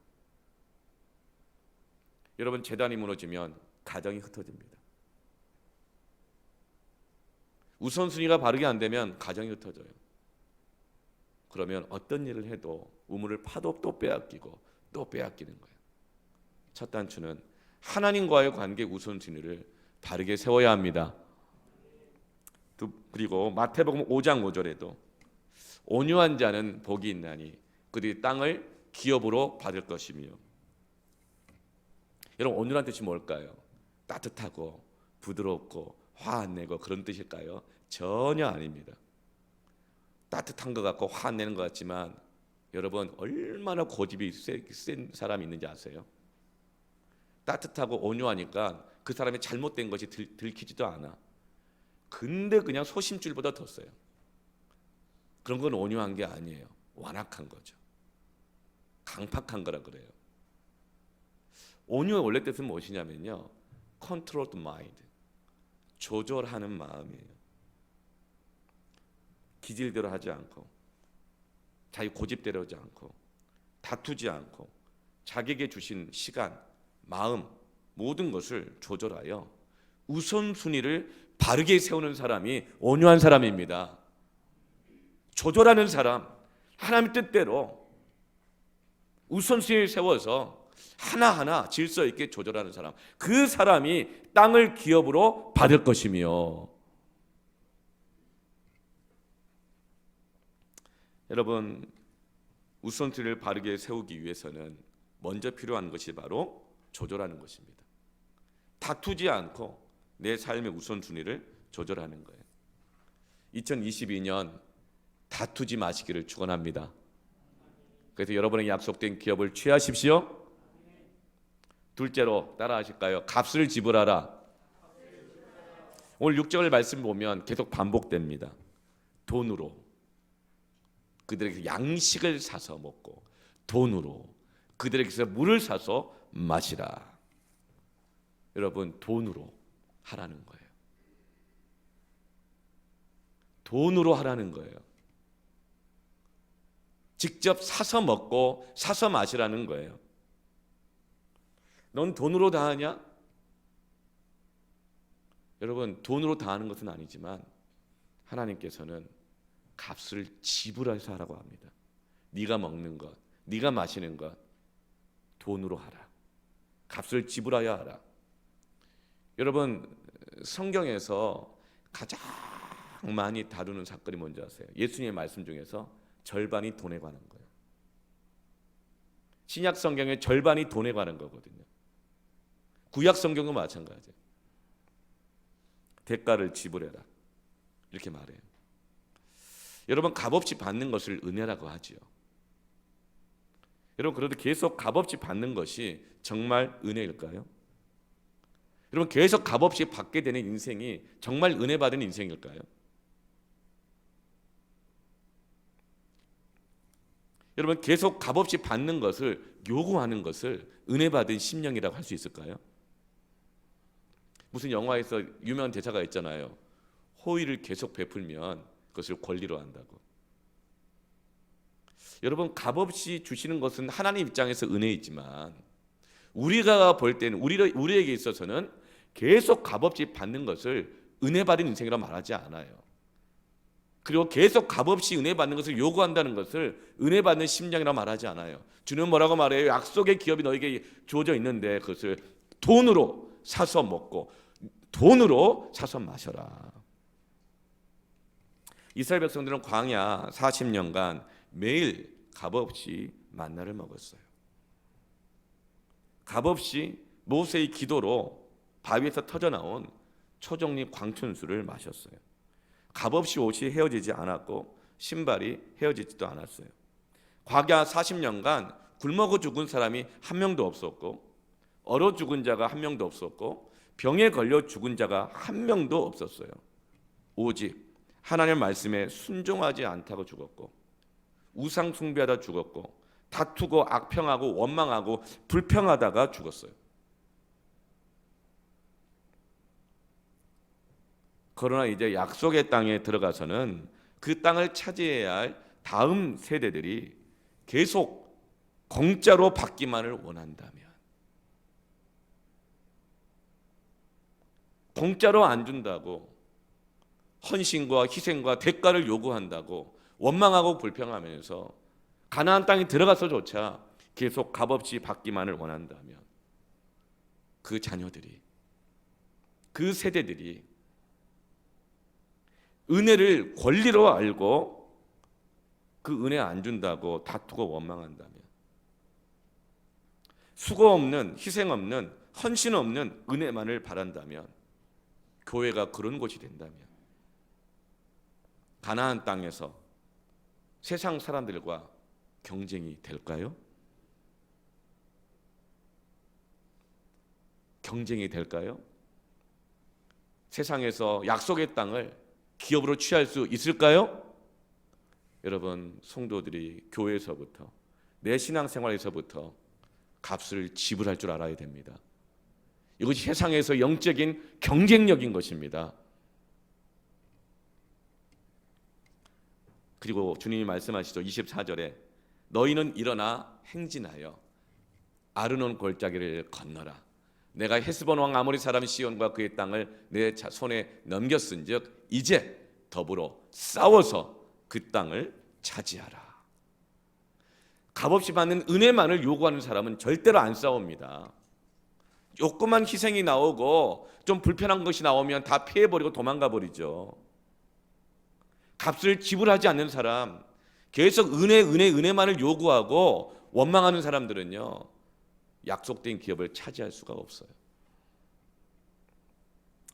여러분, 제단이 무너지면 가정이 흩어집니다. 우선순위가 바르게 안 되면 가정이 흩어져요. 그러면 어떤 일을 해도 우물을 파도 또 빼앗기고 또 빼앗기는 거예요. 첫 단추는 하나님과의 관계 우선순위를 바르게 세워야 합니다. 그리고 마태복음 5장 5절에도 온유한 자는 복이 있나니 그들이 땅을 기업으로 받을 것이며. 여러분, 온유란 뜻이 뭘까요? 따뜻하고 부드럽고 화 안 내고 그런 뜻일까요? 전혀 아닙니다. 따뜻한 것 같고 화 안 내는 것 같지만 여러분, 얼마나 고집이 센 사람이 있는지 아세요? 따뜻하고 온유하니까 그 사람이 잘못된 것이 들키지도 않아. 근데 그냥 소심줄보다 더 세요. 그런 건 온유한 게 아니에요. 완악한 거죠. 강팍한 거라 그래요. 온유의 원래 뜻은 무엇이냐면요, controlled mind, 조절하는 마음이에요. 기질대로 하지 않고, 자기 고집대로 하지 않고, 다투지 않고, 자기에게 주신 시간, 마음, 모든 것을 조절하여 우선순위를 바르게 세우는 사람이 온유한 사람입니다. 조절하는 사람, 하나님 뜻대로 우선순위를 세워서 하나하나 질서 있게 조절하는 사람, 그 사람이 땅을 기업으로 받을 것이며. 여러분, 우선순위를 바르게 세우기 위해서는 먼저 필요한 것이 바로 조절하는 것입니다. 다투지 않고 내 삶의 우선순위를 조절하는 거예요. 2022년 다투지 마시기를 축원합니다. 그래서 여러분에게 약속된 기업을 취하십시오. 둘째로 따라하실까요? 값을 지불하라. 오늘 6절 말씀 보면 계속 반복됩니다. 돈으로 그들에게서 양식을 사서 먹고, 돈으로 그들에게서 물을 사서 마시라. 여러분, 돈으로 하라는 거예요. 돈으로 하라는 거예요. 직접 사서 먹고 사서 마시라는 거예요. 넌 돈으로 다 하냐? 여러분, 돈으로 다 하는 것은 아니지만 하나님께서는 값을 지불해서 하라고 합니다. 네가 먹는 것, 네가 마시는 것 돈으로 하라. 값을 지불하여 하라. 여러분, 성경에서 가장 많이 다루는 사건이 뭔지 아세요? 예수님의 말씀 중에서 절반이 돈에 관한 거예요. 신약 성경의 절반이 돈에 관한 거거든요. 구약 성경도 마찬가지예요. 대가를 지불해라, 이렇게 말해요. 여러분, 값없이 받는 것을 은혜라고 하지요. 여러분, 그래도 계속 값없이 받는 것이 정말 은혜일까요? 여러분, 계속 값없이 받게 되는 인생이 정말 은혜 받은 인생일까요? 여러분, 계속 값없이 받는 것을, 요구하는 것을 은혜 받은 심령이라고 할 수 있을까요? 무슨 영화에서 유명한 대사가 있잖아요. 호의를 계속 베풀면 그것을 권리로 한다고. 여러분, 값없이 주시는 것은 하나님 입장에서 은혜이지만 우리가 볼 때는, 우리에게 있어서는 계속 값없이 받는 것을 은혜 받은 인생이라고 말하지 않아요. 그리고 계속 값없이 은혜 받는 것을 요구한다는 것을 은혜 받는 심령이라고 말하지 않아요. 주는 뭐라고 말해요? 약속의 기업이 너에게 주어져 있는데 그것을 돈으로 사서 먹고 돈으로 사서 마셔라. 이스라엘 백성들은 광야 40년간 매일 값없이 만나를 먹었어요. 값없이 모세의 기도로 바위에서 터져나온 초정리 광춘수를 마셨어요. 값없이 옷이 헤어지지 않았고 신발이 헤어지지도 않았어요. 광야 40년간 굶어 죽은 사람이 한 명도 없었고, 얼어 죽은 자가 한 명도 없었고, 병에 걸려 죽은 자가 한 명도 없었어요. 오직 하나님의 말씀에 순종하지 않다고 죽었고, 우상 숭배하다 죽었고, 다투고 악평하고 원망하고 불평하다가 죽었어요. 그러나 이제 약속의 땅에 들어가서는 그 땅을 차지해야 할 다음 세대들이 계속 공짜로 받기만을 원한다면, 공짜로 안 준다고 헌신과 희생과 대가를 요구한다고 원망하고 불평하면서 가나안 땅에 들어가서조차 계속 값없이 받기만을 원한다면 그 자녀들이, 그 세대들이 은혜를 권리로 알고 그 은혜 안 준다고 다투고 원망한다면, 수고 없는, 희생 없는, 헌신 없는 은혜만을 바란다면, 교회가 그런 곳이 된다면 가나안 땅에서 세상 사람들과 경쟁이 될까요? 경쟁이 될까요? 세상에서 약속의 땅을 기업으로 취할 수 있을까요? 여러분, 성도들이 교회에서부터, 내 신앙생활에서부터 값을 지불할 줄 알아야 됩니다. 이것이 세상에서 영적인 경쟁력인 것입니다. 그리고 주님이 말씀하시죠. 24절에 너희는 일어나 행진하여 아르논 골짜기를 건너라. 내가 헤스본 왕 아모리 사람 시온과 그의 땅을 내 손에 넘겼은즉 이제 더불어 싸워서 그 땅을 차지하라. 값없이 받는 은혜만을 요구하는 사람은 절대로 안 싸웁니다. 조그만 희생이 나오고 좀 불편한 것이 나오면 다 피해버리고 도망가 버리죠. 값을 지불하지 않는 사람, 계속 은혜만을 요구하고 원망하는 사람들은요, 약속된 기업을 차지할 수가 없어요.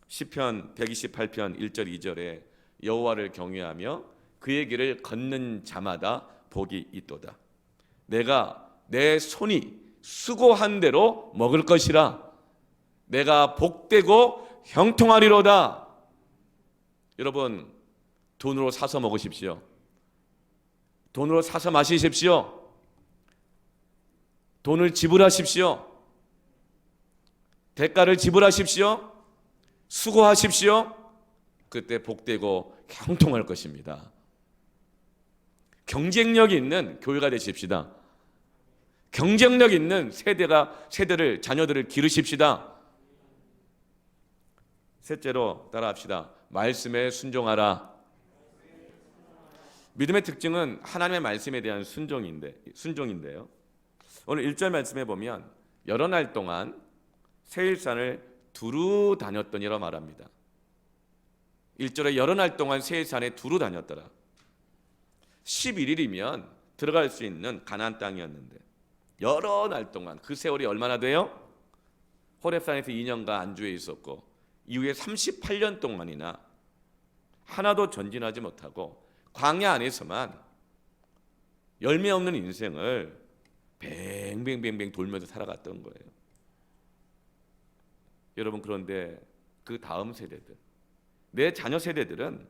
시편 128편 1절 2절에 여호와를 경외하며 그의 길을 걷는 자마다 복이 있도다. 내가 내 손이 수고한 대로 먹을 것이라. 내가 복되고 형통하리로다. 여러분, 돈으로 사서 먹으십시오. 돈으로 사서 마시십시오. 돈을 지불하십시오. 대가를 지불하십시오. 수고하십시오. 그때 복되고 형통할 것입니다. 경쟁력 있는 교회가 되십시다. 경쟁력 있는 세대를, 자녀들을 기르십시다. 셋째로 따라합시다. 말씀에 순종하라. 믿음의 특징은 하나님의 말씀에 대한 순종인데요. 오늘 1절 말씀에 보면 여러 날 동안 세일산을 두루 다녔더니라 말합니다. 1절에 여러 날 동안 세일산에 두루 다녔더라. 11일이면 들어갈 수 있는 가나안 땅이었는데 여러 날 동안, 그 세월이 얼마나 돼요? 호렙산에서 2년간 안주해 있었고 이후에 38년 동안이나 하나도 전진하지 못하고 광야 안에서만 열매 없는 인생을 뱅뱅뱅뱅 돌면서 살아갔던 거예요. 여러분, 그런데 그 다음 세대들, 내 자녀 세대들은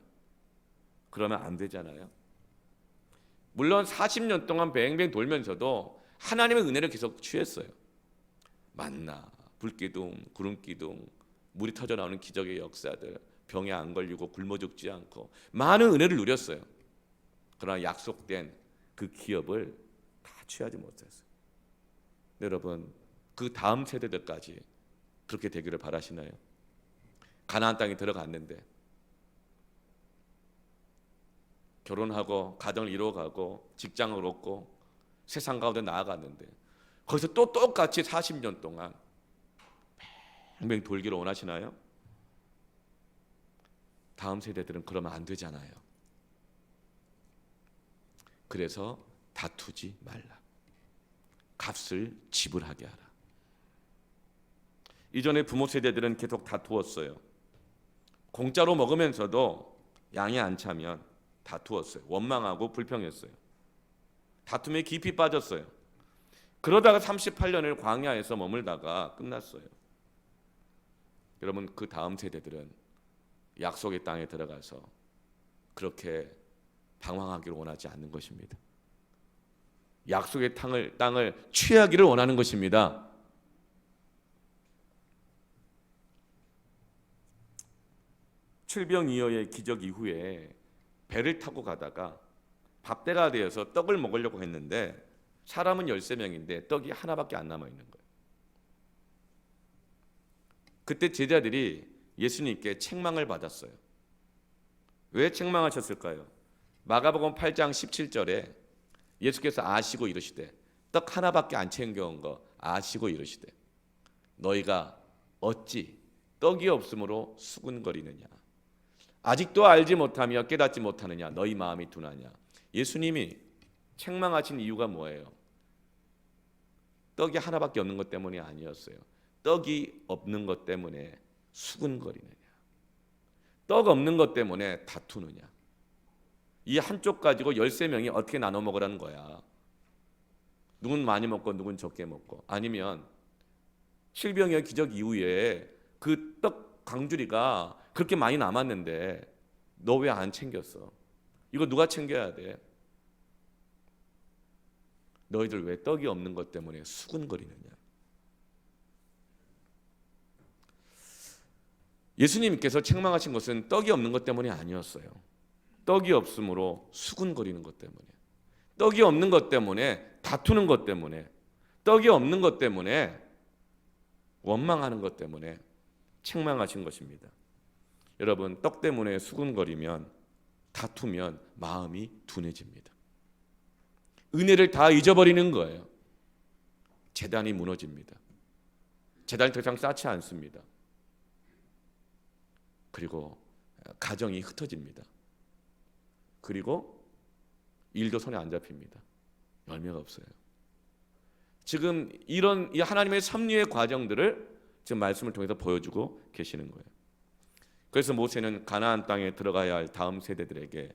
그러면 안 되잖아요. 물론 40년 동안 뱅뱅 돌면서도 하나님의 은혜를 계속 취했어요. 만나, 불기둥, 구름기둥, 물이 터져 나오는 기적의 역사들, 병에 안 걸리고 굶어 죽지 않고 많은 은혜를 누렸어요. 그러나 약속된 그 기업을 다 취하지 못했어요. 여러분, 그 다음 세대들까지 그렇게 되기를 바라시나요? 가나안 땅에 들어갔는데 결혼하고 가정을 이루어가고 직장을 얻고 세상 가운데 나아갔는데 거기서 또 똑같이 40년 동안 뱅뱅 돌기를 원하시나요? 다음 세대들은 그러면 안 되잖아요. 그래서 다투지 말라. 값을 지불하게 하라. 이전에 부모 세대들은 계속 다투었어요. 공짜로 먹으면서도 양이 안 차면 다투었어요. 원망하고 불평했어요. 다툼에 깊이 빠졌어요. 그러다가 38년을 광야에서 머물다가 끝났어요. 여러분, 그 다음 세대들은 약속의 땅에 들어가서 그렇게 방황하기를 원하지 않는 것입니다. 약속의 땅을 취하기를 원하는 것입니다. 칠병이어의 기적 이후에 배를 타고 가다가 밥때가 되어서 떡을 먹으려고 했는데 사람은 13명인데 떡이 하나밖에 안 남아 있는 거예요. 그때 제자들이 예수님께 책망을 받았어요. 왜 책망하셨을까요? 마가복음 8장 17절에 예수께서 아시고 이르시되 떡 하나밖에 안 챙겨온 거 아시고 이르시되 너희가 어찌 떡이 없으므로 수군거리느냐. 아직도 알지 못하며 깨닫지 못하느냐. 너희 마음이 둔하냐. 예수님이 책망하신 이유가 뭐예요? 떡이 하나밖에 없는 것 때문이 아니었어요. 떡이 없는 것 때문에 수군거리느냐. 떡 없는 것 때문에 다투느냐. 이 한쪽 가지고 13명이 어떻게 나눠 먹으라는 거야. 누군 많이 먹고 누군 적게 먹고. 아니면 실병의 기적 이후에 그 떡 강주리가 그렇게 많이 남았는데 너 왜 안 챙겼어? 이거 누가 챙겨야 돼? 너희들 왜 떡이 없는 것 때문에 수군거리느냐. 예수님께서 책망하신 것은 떡이 없는 것 때문이 아니었어요. 떡이 없으므로 수군거리는 것 때문에, 떡이 없는 것 때문에 다투는 것 때문에, 떡이 없는 것 때문에 원망하는 것 때문에 책망하신 것입니다. 여러분, 떡 때문에 수군거리면, 다투면 마음이 둔해집니다. 은혜를 다 잊어버리는 거예요. 제단이 무너집니다. 제단이 더 이상 쌓지 않습니다. 그리고 가정이 흩어집니다. 그리고 일도 손에 안 잡힙니다. 열매가 없어요. 지금 이런 이 하나님의 섭리의 과정들을 지금 말씀을 통해서 보여주고 계시는 거예요. 그래서 모세는 가나안 땅에 들어가야 할 다음 세대들에게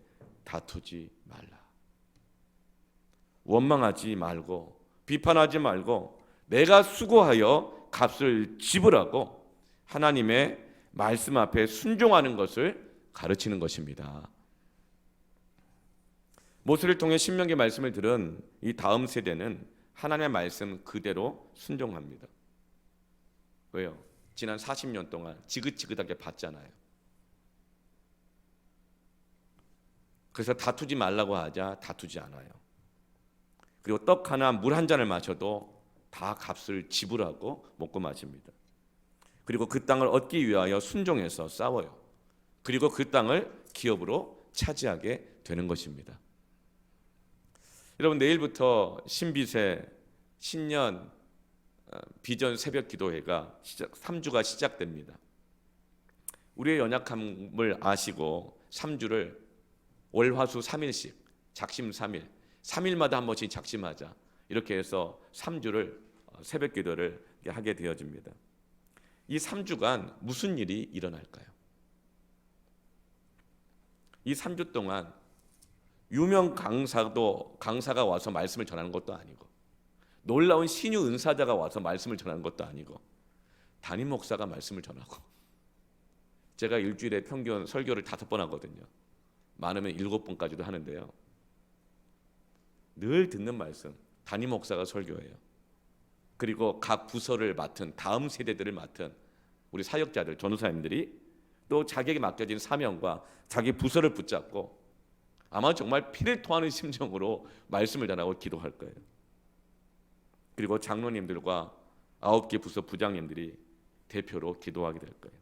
다투지 말라. 원망하지 말고 비판하지 말고 내가 수고하여 값을 지불하고 하나님의 말씀 앞에 순종하는 것을 가르치는 것입니다. 모세를 통해 신명기 말씀을 들은 이 다음 세대는 하나님의 말씀 그대로 순종합니다. 왜요? 지난 40년 동안 지긋지긋하게 봤잖아요. 그래서 다투지 말라고 하자 다투지 않아요. 그리고 떡 하나 물 한 잔을 마셔도 다 값을 지불하고 먹고 마십니다. 그리고 그 땅을 얻기 위하여 순종해서 싸워요. 그리고 그 땅을 기업으로 차지하게 되는 것입니다. 여러분, 내일부터 신비세 신년 비전 새벽 기도회가 3주가 시작됩니다. 우리의 연약함을 아시고 3주를 월화수 3일씩 작심 3일 3일마다 한 번씩 작심하자, 이렇게 해서 3주를 새벽 기도를 하게 되어집니다. 이 3주간 무슨 일이 일어날까요? 이 3주 동안 유명 강사가 와서 말씀을 전하는 것도 아니고, 놀라운 신유 은사자가 와서 말씀을 전하는 것도 아니고, 담임 목사가 말씀을 전하고, 제가 일주일에 평균 설교를 5번 하거든요. 많으면 7번까지도 하는데요. 늘 듣는 말씀, 담임 목사가 설교해요. 그리고 각 부서를 맡은, 다음 세대들을 맡은 우리 사역자들, 전도사님들이 또 자기에게 맡겨진 사명과 자기 부서를 붙잡고 아마 정말 피를 토하는 심정으로 말씀을 전하고 기도할 거예요. 그리고 장로님들과 9개 부서 부장님들이 대표로 기도하게 될 거예요.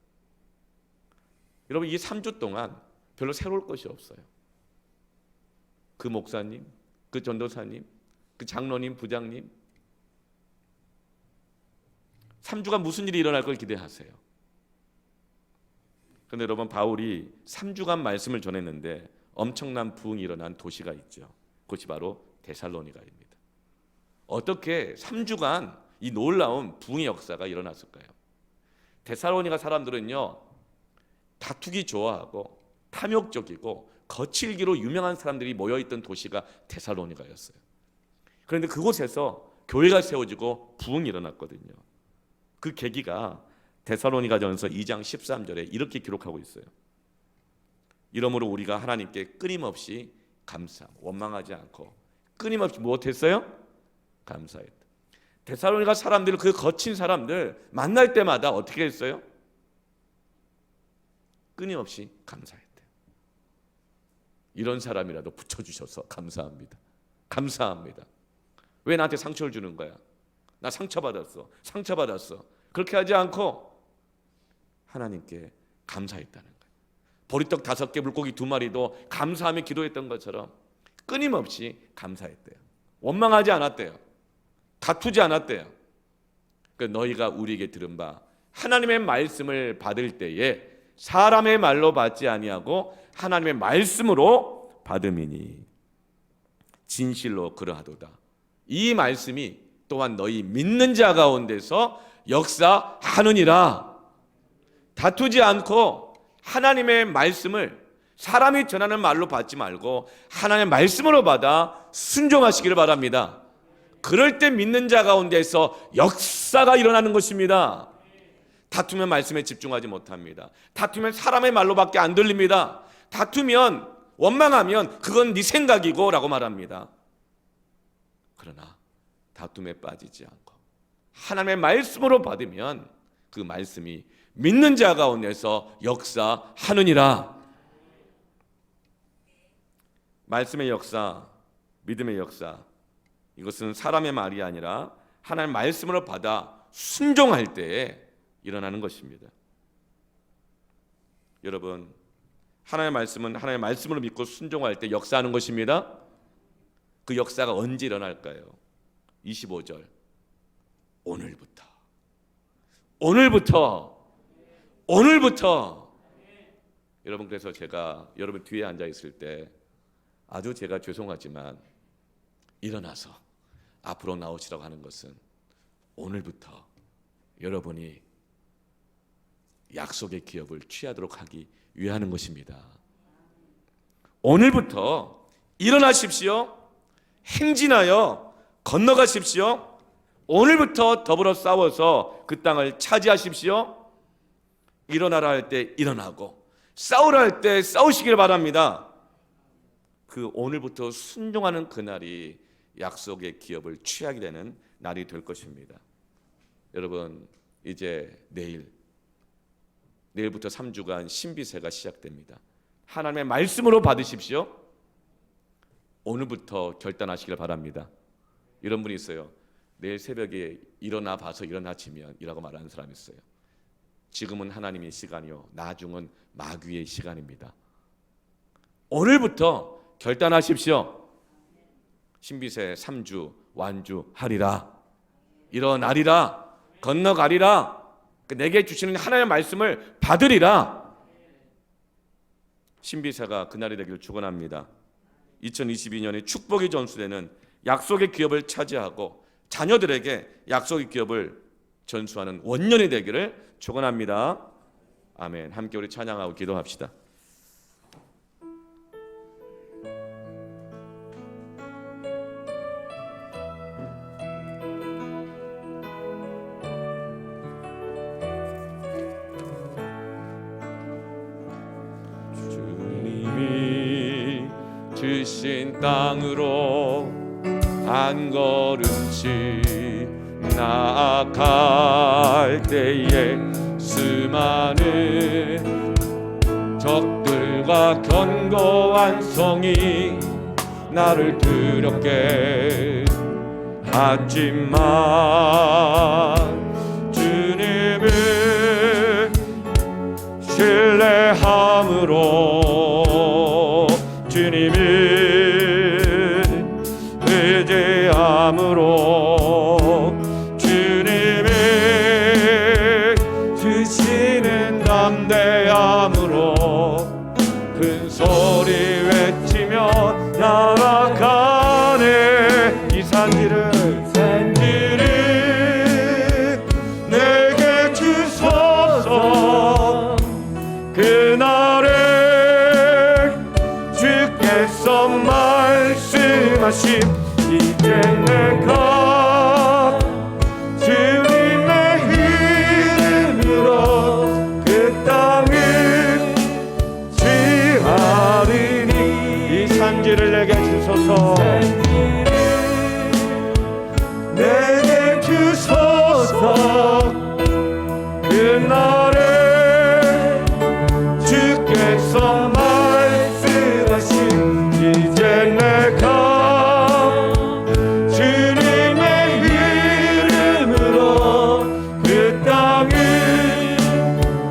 여러분, 이 3주 동안 별로 새로울 것이 없어요. 그 목사님, 그 전도사님, 그 장로님, 부장님, 3주간 무슨 일이 일어날 걸 기대하세요. 그런데 여러분, 바울이 3주간 말씀을 전했는데 엄청난 부흥이 일어난 도시가 있죠. 그것이 바로 데살로니가입니다. 어떻게 3주간 이 놀라운 부흥의 역사가 일어났을까요? 데살로니가 사람들은요, 다투기 좋아하고 탐욕적이고 거칠기로 유명한 사람들이 모여있던 도시가 데살로니가였어요. 그런데 그곳에서 교회가 세워지고 부흥이 일어났거든요. 그 계기가 데살로니가전서 2장 13절에 이렇게 기록하고 있어요. 이러므로 우리가 하나님께 끊임없이 원망하지 않고 끊임없이 무엇했어요? 감사했다. 데살로니가 사람들, 그 거친 사람들 만날 때마다 어떻게 했어요? 끊임없이 감사했대요. 이런 사람이라도 붙여주셔서 감사합니다. 감사합니다. 왜 나한테 상처를 주는 거야? 나 상처받았어. 그렇게 하지 않고 하나님께 감사했다는 거예요. 보리떡 5개, 물고기 2마리도 감사하며 기도했던 것처럼 끊임없이 감사했대요. 원망하지 않았대요. 다투지 않았대요. 그 너희가 우리에게 들은 바 하나님의 말씀을 받을 때에 사람의 말로 받지 아니하고 하나님의 말씀으로 받음이니 진실로 그러하도다. 이 말씀이 또한 너희 믿는 자 가운데서 역사하느니라. 다투지 않고 하나님의 말씀을 사람이 전하는 말로 받지 말고 하나님의 말씀으로 받아 순종하시기를 바랍니다. 그럴 때 믿는 자 가운데서 역사가 일어나는 것입니다. 다투면 말씀에 집중하지 못합니다. 다투면 사람의 말로밖에 안 들립니다. 다투면 원망하면 그건 네 생각이고 라고 말합니다. 그러나 다툼에 빠지지 않고 하나님의 말씀으로 받으면 그 말씀이 믿는 자 가운데서 역사하느니라. 말씀의 역사, 믿음의 역사, 이것은 사람의 말이 아니라 하나님의 말씀으로 받아 순종할 때에 일어나는 것입니다. 여러분, 하나님의 말씀은 하나님의 말씀으로 믿고 순종할 때 역사하는 것입니다. 그 역사가 언제 일어날까요? 25절. 오늘부터. 여러분, 그래서 제가 여러분 뒤에 앉아 있을 때 아주 제가 죄송하지만 일어나서 앞으로 나오시라고 하는 것은 오늘부터 여러분이 약속의 기업을 취하도록 하기 위하는 것입니다. 오늘부터 일어나십시오. 행진하여 건너가십시오. 오늘부터 더불어 싸워서 그 땅을 차지하십시오. 일어나라 할 때 일어나고 싸우라 할 때 싸우시길 바랍니다. 그 오늘부터 순종하는 그날이 약속의 기업을 취하게 되는 날이 될 것입니다. 여러분, 이제 내일부터 3주간 신비세가 시작됩니다. 하나님의 말씀으로 받으십시오. 오늘부터 결단하시길 바랍니다. 이런 분이 있어요. 내일 새벽에 일어나 봐서 일어나지면 이라고 말하는 사람이 있어요. 지금은 하나님의 시간이요, 나중은 마귀의 시간입니다. 오늘부터 결단하십시오. 신비세 3주 완주하리라. 일어나리라. 건너가리라. 내게 주시는 하나님의 말씀을 받으리라. 신비세가 그날이 되기를 축원합니다. 2022년의 축복의 전수되는 약속의 기업을 차지하고 자녀들에게 약속의 기업을 전수하는 원년이 되기를 축원합니다. 아멘. 함께 우리 찬양하고 기도합시다. 주님이 주신 땅으로 한 걸음씩 나아갈 때에 수많은 적들과 견고한 성이 나를 두렵게 하지만 주님을 신뢰함으로 주님을 의지함으로 주님이 주시는 담대함으로 큰 소리 외치며 나아가네. 이 산지를 내게 주소서. 그날에 주께서 말씀하신 이제 내가 주님의 이름으로 그 땅을 취하리니. 이 산지를 내게 주소서. 내게 주소서. 그날에 주께서 말씀하신 이제 내가 주님의 이름으로 그 땅을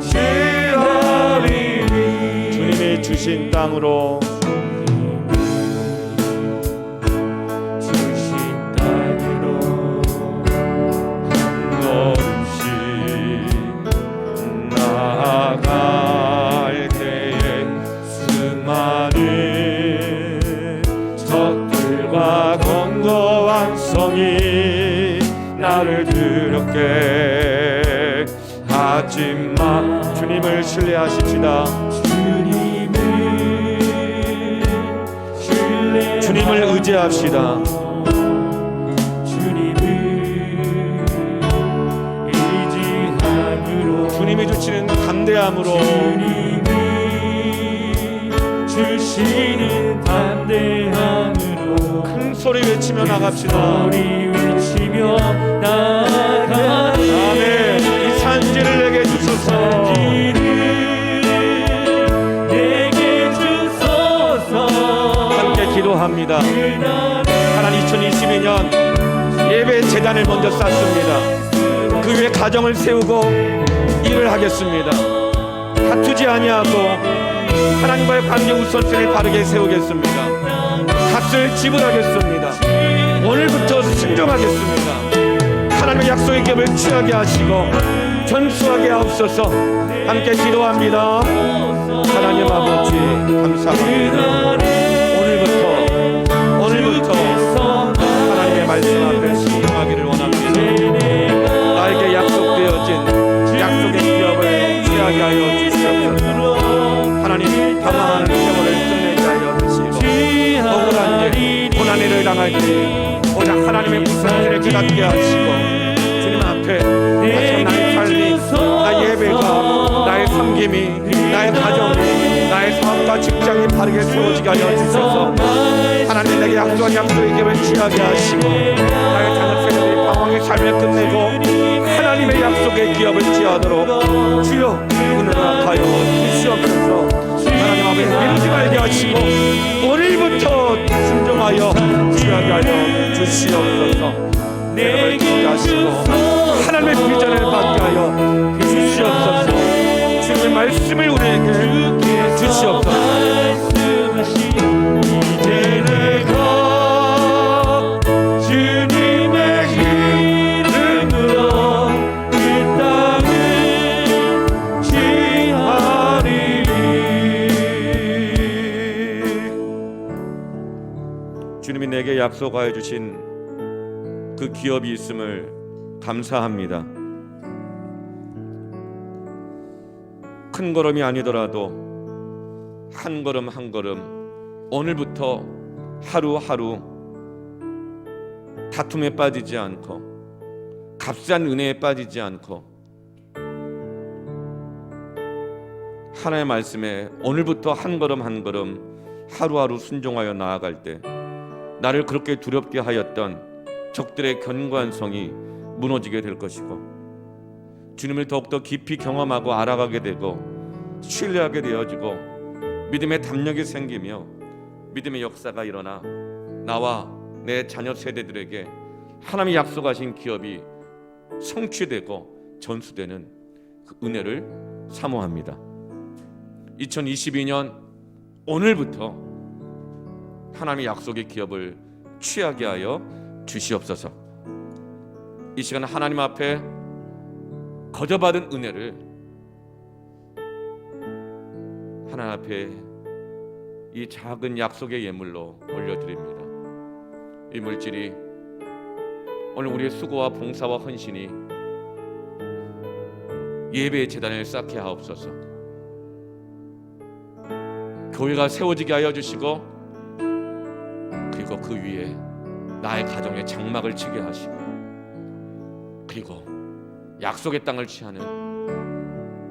취하리니. 주님이 주신 땅으로 주신 나아갈 때에 수많은 적들과 견고한 성이 나를 두렵게 하지만 주님을 신뢰하십시다. 주님을 의지합시다. 주님이 주시는 담대함으로 주시는 담대함으로 큰 소리 외치며 나갑시다. 소리 외치며 나아가. 아멘. 이 산지를 내게 주소서. 내게 주소서. 함께 기도합니다. 하나님 2022년 예배 재단을 먼저 쌓습니다. 그 위에 가정을 세우고 일을 하겠습니다. 다투지 아니하고 하나님과의 관계 우선순위를 바르게 세우겠습니다. 값을 지불하겠습니다. 오늘부터 순종하겠습니다. 하나님의 약속의 겹을 취하게 하시고 전수하게 하옵소서. 함께 기도합니다. 하나님 아버지 감사합니다. 오늘부터 하나님의 말씀 앞에 순종하기를 원합니다. 나에게 약속되어진 약속의 기업을 취하게 하여 주시옵소서. 하나님 방황하는 세월을 끝내게 하여 주시고 억울한 일 고난 일을 당할 때 오직 하나님의 우선을 깨닫게 하시고 주님 앞에 다시 나의 삶이 나의 예배가 나의 섬김이 나의 가정이 나의 사업과 직장이 바르게 세워지게 하여 주셔서 하나님 내게 약속한 약속의 기업을 취하게 하시고 나의 자녀 세력이 방황의 삶을 끝내고 하나님의 약속의 기업을 취하도록 주여 은혜를 하여 주시옵소서. 하나님 앞에 밀지 말게 하시고 오늘부터 순종하여 취하게 하여 주시옵소서. 내게 주게 하시고 하나님의 비전을 받게 하여 주시옵소서. 주님의 말씀을 우리에게 주시옵소서. 이제 내가 주님의 이름으로 이 땅을 취하리니. 주님이 내게 약속하여 주신 그 기업이 있음을 감사합니다. 큰 걸음이 아니더라도 한 걸음 한 걸음 오늘부터 하루하루 다툼에 빠지지 않고 값싼 은혜에 빠지지 않고 하나님의 말씀에 오늘부터 한 걸음 한 걸음 하루하루 순종하여 나아갈 때 나를 그렇게 두렵게 하였던 적들의 견고한 성이 무너지게 될 것이고 주님을 더욱더 깊이 경험하고 알아가게 되고 신뢰하게 되어지고 믿음의 담력이 생기며 믿음의 역사가 일어나 나와 내 자녀 세대들에게 하나님이 약속하신 기업이 성취되고 전수되는 그 은혜를 사모합니다. 2022년 오늘부터 하나님의 약속의 기업을 취하게 하여 주시옵소서. 이 시간 하나님 앞에 거저받은 은혜를 하나님 앞에 이 작은 약속의 예물로 올려드립니다. 이 물질이 오늘 우리의 수고와 봉사와 헌신이 예배의 재단을 쌓게 하옵소서. 교회가 세워지게 하여 주시고 그리고 그 위에 나의 가정에 장막을 치게 하시고 그리고 약속의 땅을 취하는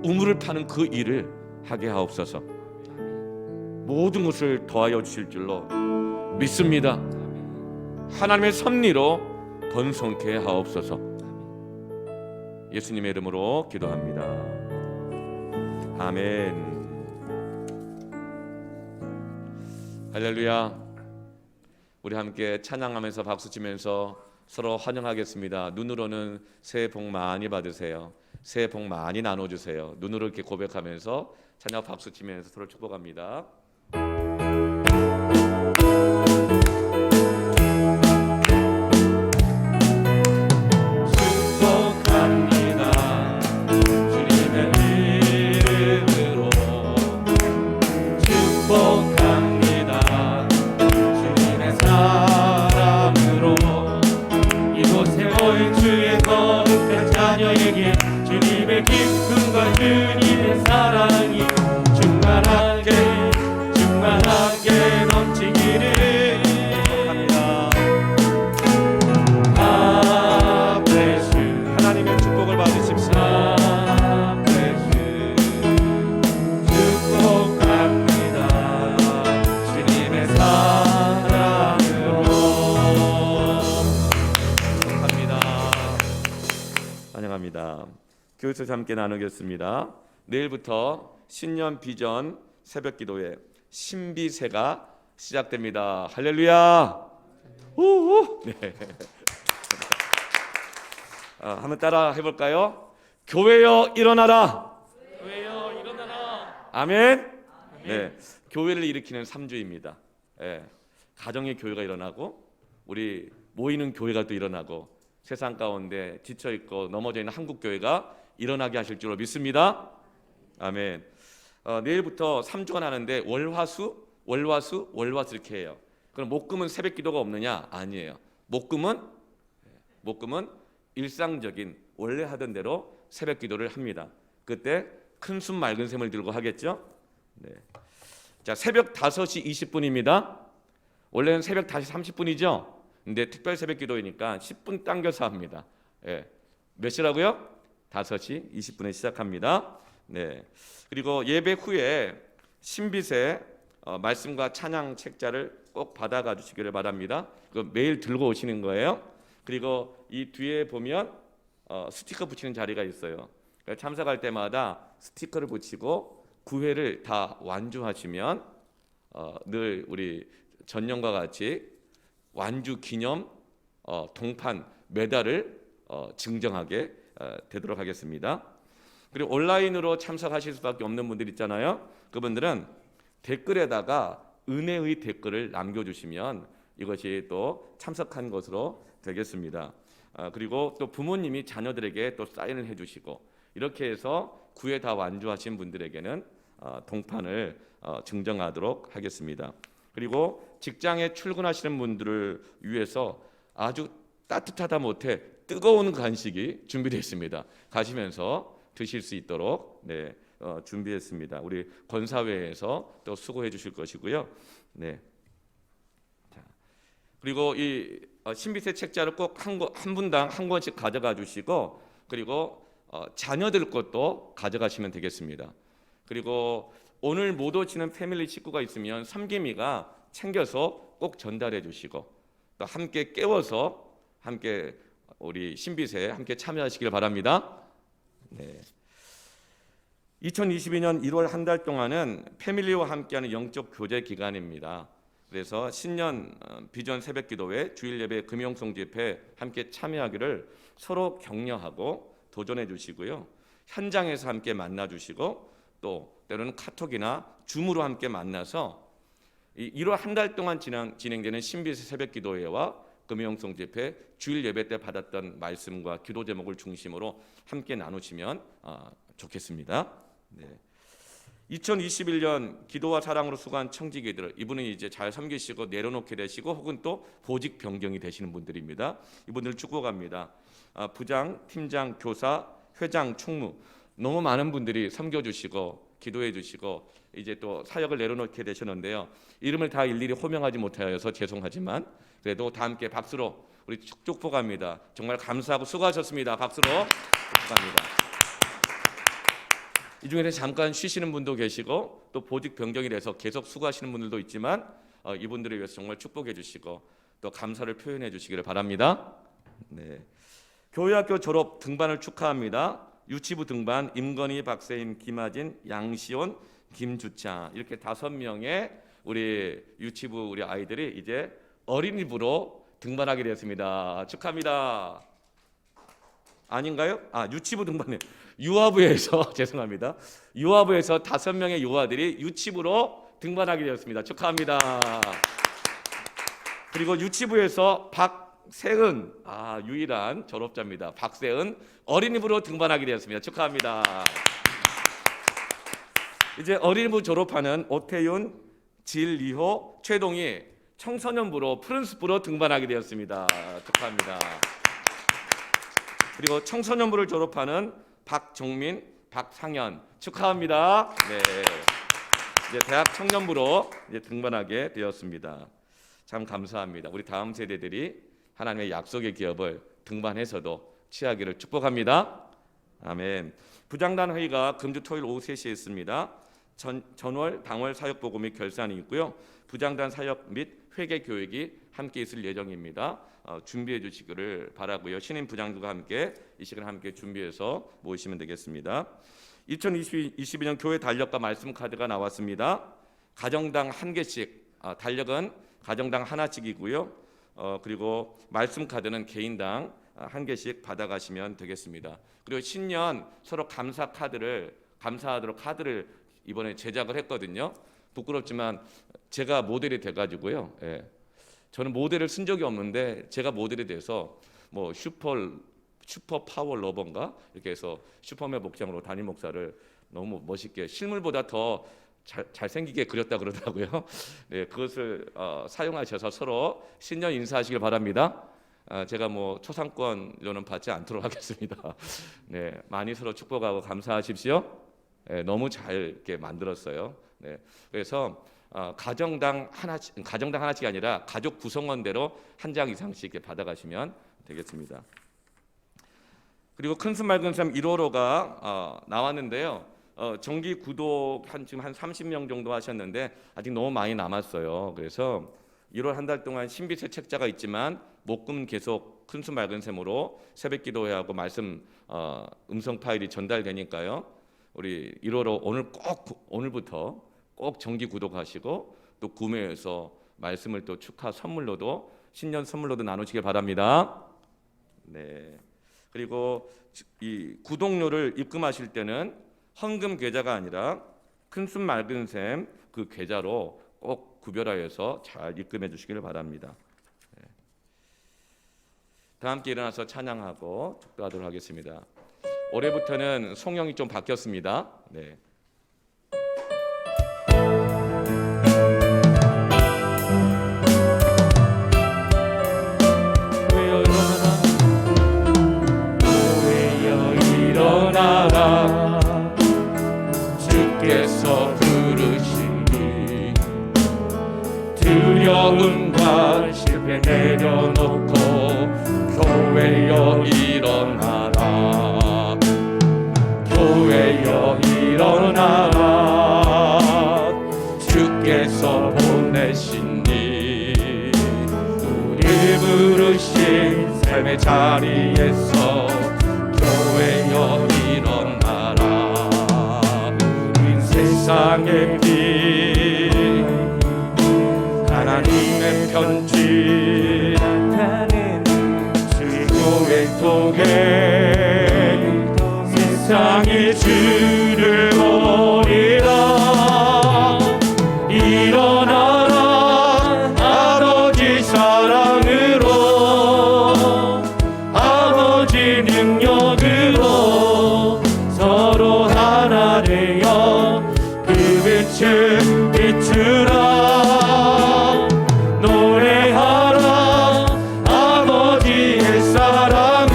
우물을 파는 그 일을 하게 하옵소서. 모든 것을 더하여 주실 줄로 믿습니다. 하나님의 섭리로 번성케 하옵소서. 예수님의 이름으로 기도합니다. 아멘. 할렐루야. 우리 함께 찬양하면서 박수치면서 서로 환영하겠습니다. 눈으로는 새해 복 많이 받으세요. 새해 복 많이 나눠주세요. 눈으로 이렇게 고백하면서 찬양 박수치면서 서로 축복합니다. 축복합니다. 주님의 교회에서 함께 나누겠습니다. 내일부터 신년 비전 새벽 기도회 신비세가 시작됩니다. 할렐루야. 우우. 네. 한번 따라 해볼까요? 교회여 일어나라. 교회여 일어나라. 아멘. 네, 교회를 일으키는 3주입니다. 예, 가정의 교회가 일어나고 우리 모이는 교회가 또 일어나고 세상 가운데 지쳐 있고 넘어져 있는 한국 교회가 일어나게 하실 줄로 믿습니다. 아멘. 내일부터 3주간 하는데 월화수 이렇게 해요. 그럼 목금은 새벽 기도가 없느냐? 아니에요. 목금은 일상적인 원래 하던 대로 새벽 기도를 합니다. 그때 큰 숨 맑은 샘을 들고 하겠죠? 네. 자, 새벽 5시 20분입니다. 원래는 새벽 5시 30분이죠. 근데 특별 새벽 기도이니까 10분 당겨서 합니다. 예. 몇 시라고요? 5시 20분에 시작합니다. 네. 그리고 예배 후에 신비세 말씀과 찬양 책자를 꼭 받아가 주시기를 바랍니다. 그 매일 들고 오시는 거예요. 그리고 이 뒤에 보면 스티커 붙이는 자리가 있어요. 그러니까 참석할 때마다 스티커를 붙이고 9회를 다 완주하시면 늘 우리 전년과 같이 완주 기념 동판 메달을 증정하게 되도록 하겠습니다. 그리고 온라인으로 참석하실 수밖에 없는 분들 있잖아요. 그분들은 댓글에다가 은혜의 댓글을 남겨주시면 이것이 또 참석한 것으로 되겠습니다. 그리고 또 부모님이 자녀들에게 또 사인을 해주시고 이렇게 해서 9회 다 완주하신 분들에게는 동판을 증정하도록 하겠습니다. 그리고 직장에 출근하시는 분들을 위해서 아주 따뜻하다 못해 뜨거운 간식이 준비되어 있습니다. 가시면서 드실 수 있도록 준비했습니다. 우리 권사회에서 또 수고해 주실 것이고요. 네. 자, 그리고 이 신비세 책자를 꼭 한 분당 한 권씩 가져가 주시고 그리고 자녀들 것도 가져가시면 되겠습니다. 그리고 오늘 못 오시는 패밀리 식구가 있으면 섬김이가 챙겨서 꼭 전달해 주시고 또 함께 깨워서 함께 우리 신비세에 함께 참여하시길 바랍니다. 네. 2022년 1월 한 달 동안은 패밀리와 함께하는 영적 교제 기간입니다. 그래서 신년 비전 새벽 기도회 주일 예배 금요송 집회 함께 참여하기를 서로 격려하고 도전해 주시고요. 현장에서 함께 만나 주시고 또 때로는 카톡이나 줌으로 함께 만나서 1월 한 달 동안 진행되는 신비세 새벽 기도회와 금요송 집회 주일 예배 때 받았던 말씀과 기도 제목을 중심으로 함께 나누시면 좋겠습니다. 네. 2021년 기도와 사랑으로 수고한 청지기들 이분은 이제 잘 섬기시고 내려놓게 되시고 혹은 또 보직 변경이 되시는 분들입니다. 이분들 축복합니다. 부장, 팀장, 교사, 회장, 총무 너무 많은 분들이 섬겨주시고 기도해주시고 이제 또 사역을 내려놓게 되셨는데요. 이름을 다 일일이 호명하지 못하여서 죄송하지만 그래도 다 함께 박수로 우리 축복합니다. 정말 감사하고 수고하셨습니다. 박수로 축복합니다. 이 중에서 잠깐 쉬시는 분도 계시고 또 보직 변경이 돼서 계속 수고하시는 분들도 있지만 이분들을 위해서 정말 축복해 주시고 또 감사를 표현해 주시기를 바랍니다. 네. 교회학교 졸업 등반을 축하합니다. 유치부 등반 임건희, 박세인, 김하진, 양시온, 김주창 이렇게 5명의 우리 유치부 우리 아이들이 이제 어린이부로 등반하게 되었습니다. 축하합니다. 아닌가요? 유치부 등반에 유아부에서 죄송합니다. 유아부에서 5명의 유아들이 유치부로 등반하게 되었습니다. 축하합니다. 그리고 유치부에서 박세은 유일한 졸업자입니다. 박세은 어린이부로 등반하게 되었습니다. 축하합니다. 이제 어린이부 졸업하는 오태윤, 질리호, 최동희 청소년부로 푸른숲부로 등반하게 되었습니다. 축하합니다. 그리고 청소년부를 졸업하는 박정민, 박상현 축하합니다. 네, 이제 대학 청년부로 이제 등반하게 되었습니다. 참 감사합니다. 우리 다음 세대들이 하나님의 약속의 기업을 등반해서도 취하기를 축복합니다. 아멘. 부장단 회의가 금주 토요일 오후 3시에 있습니다. 전월 당월 사역 보고 및 결산이 있고요. 부장단 사역 및 회개 교육이 함께 있을 예정입니다. 준비해 주시기를 바라고요. 신임 부장들과 함께 이 시간 함께 준비해서 모이시면 되겠습니다. 2022년 교회 달력과 말씀 카드가 나왔습니다. 가정당 한 개씩, 달력은 가정당 하나씩이고요. 그리고 말씀 카드는 개인당 한 개씩 받아가시면 되겠습니다. 그리고 신년 서로 감사하도록 카드를 이번에 제작을 했거든요. 부끄럽지만 제가 모델이 돼가지고요. 예. 저는 모델을 쓴 적이 없는데 제가 모델이 돼서 뭐 슈퍼 파워 러버인가 이렇게 해서 슈퍼맨 복장으로 담임 목사를 너무 멋있게 실물보다 더 잘생기게 그렸다 그러더라고요. 네, 그것을 사용하셔서 서로 신년 인사하시길 바랍니다. 제가 뭐 초상권료는 받지 않도록 하겠습니다. 네, 많이 서로 축복하고 감사하십시오. 네, 너무 잘 이렇게 만들었어요. 네, 그래서 가정당 하나씩 아니라 가족 구성원대로 한 장 이상씩 이렇게 받아가시면 되겠습니다. 그리고 큰숨 맑은 삶 1호로가 나왔는데요. 정기 구독 지금 한 30명 정도 하셨는데 아직 너무 많이 남았어요. 그래서 1월 한 달 동안 신비세 책자가 있지만 목금 계속 큰숨 맑은 셈으로 새벽 기도회하고 말씀 음성 파일이 전달되니까요. 우리 1호로 오늘부터 꼭 정기 구독하시고 또 구매해서 말씀을 또 축하 선물로도 신년 선물로도 나누시길 바랍니다. 네. 그리고 이 구독료를 입금하실 때는 헌금 계좌가 아니라 큰숨 맑은 셈 그 계좌로 꼭 구별하여서 잘 입금해 주시길 바랍니다. 네. 다 함께 일어나서 찬양하고 축도하도록 하겠습니다. 올해부터는 송영이 좀 바뀌었습니다. 네. 일어나라 주께서 부르시니 두려움과 실패 내려놓고 교회여 일어나라 교회여 일어나라 주께서 보내시니 우리 부르신 삶의 자리에서 교회여 일어나라 우린 세상의 빛 하나님의 편지 주의 교회 통해 세상이 주를 보리라 일어나라 아버지 사랑으로 아버지 능력으로 서로 하나 되어 그 빛을 비추라 노래하라 아버지의 사랑을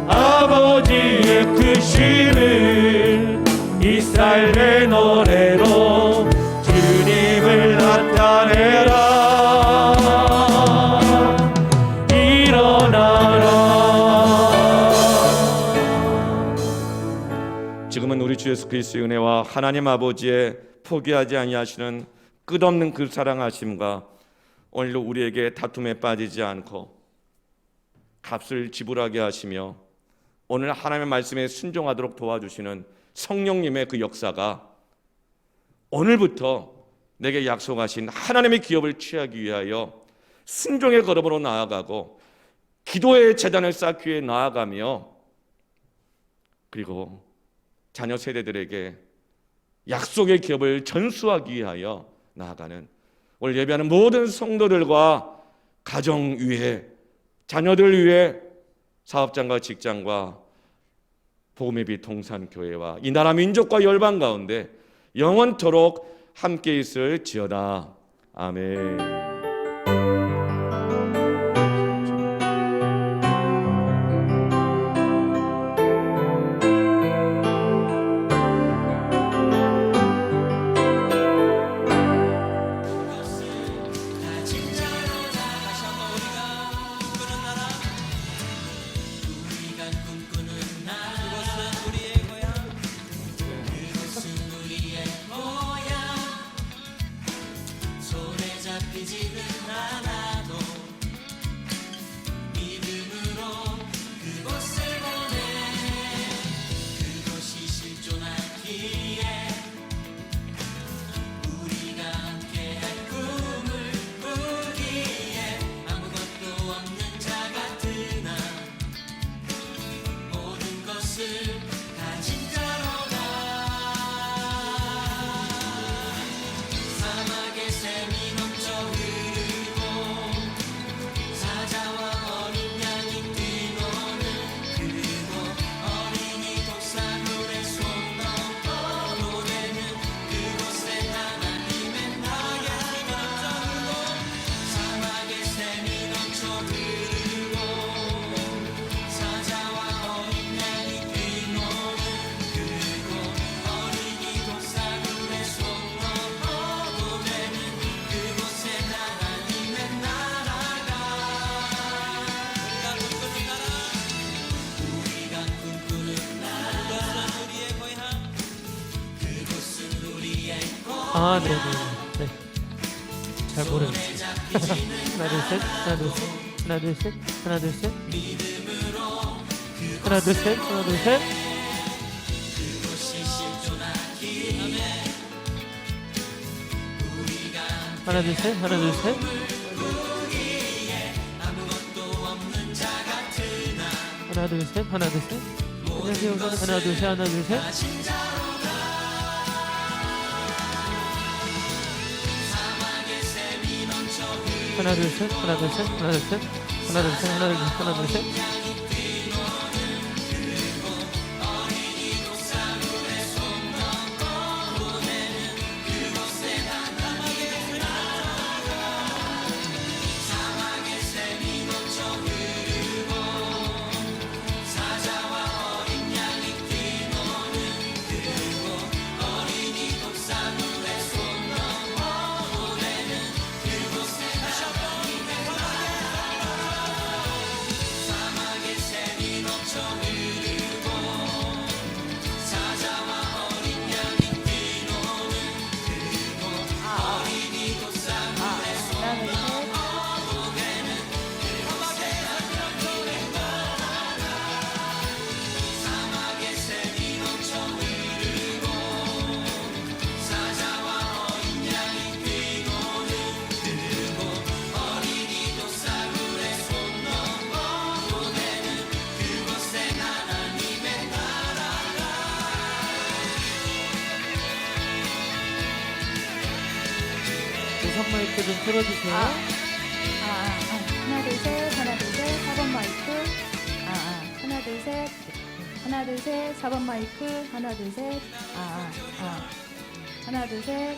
아버지의 크심을 이 삶의 노래로 주님을 나타내라 지금은 우리 주 예수 그리스도의 은혜와 하나님 아버지의 포기하지 아니하시는 끝없는 그 사랑하심과 오늘도 우리에게 다툼에 빠지지 않고 값을 지불하게 하시며 오늘 하나님의 말씀에 순종하도록 도와주시는 성령님의 그 역사가 오늘부터 내게 약속하신 하나님의 기업을 취하기 위하여 순종의 걸음으로 나아가고 기도의 재단을 쌓기 위해 나아가며 그리고 자녀 세대들에게 약속의 기업을 전수하기 위하여 나아가는 오늘 예배하는 모든 성도들과 가정 위에 자녀들 위해 사업장과 직장과 복음의 빛 동산교회와 이 나라 민족과 열방 가운데 영원토록 함께 있을지어다. 아멘. 손에 아, 네네. 네. 잘 모르겠어요. 하나, 둘, 셋. 하나, 둘, 셋. 하나, 둘, 셋. 하나, 둘, 셋. 하나, 둘, 셋. 하나, 둘, 셋. 하나, 둘, 셋. 하나, 둘, 셋. 하나, 둘, 셋. 하나, 둘, 셋. 안녕하세요. 하나, 둘, 셋. 하나, 둘, 셋. 하나, 둘, 셋. 하나, 둘, 셋. 하나, 둘, 셋. 하나, 둘, 셋. 하나, 둘, 셋. 하나, 둘, 셋. 우선 마이크 좀 틀어주세요. 하나, 둘, 셋. 하나, 둘, 셋. 4번 마이크. 하나, 둘, 셋. 하나, 둘, 셋. 4번 마이크. 하나, 둘, 셋. 하나, 둘, 셋.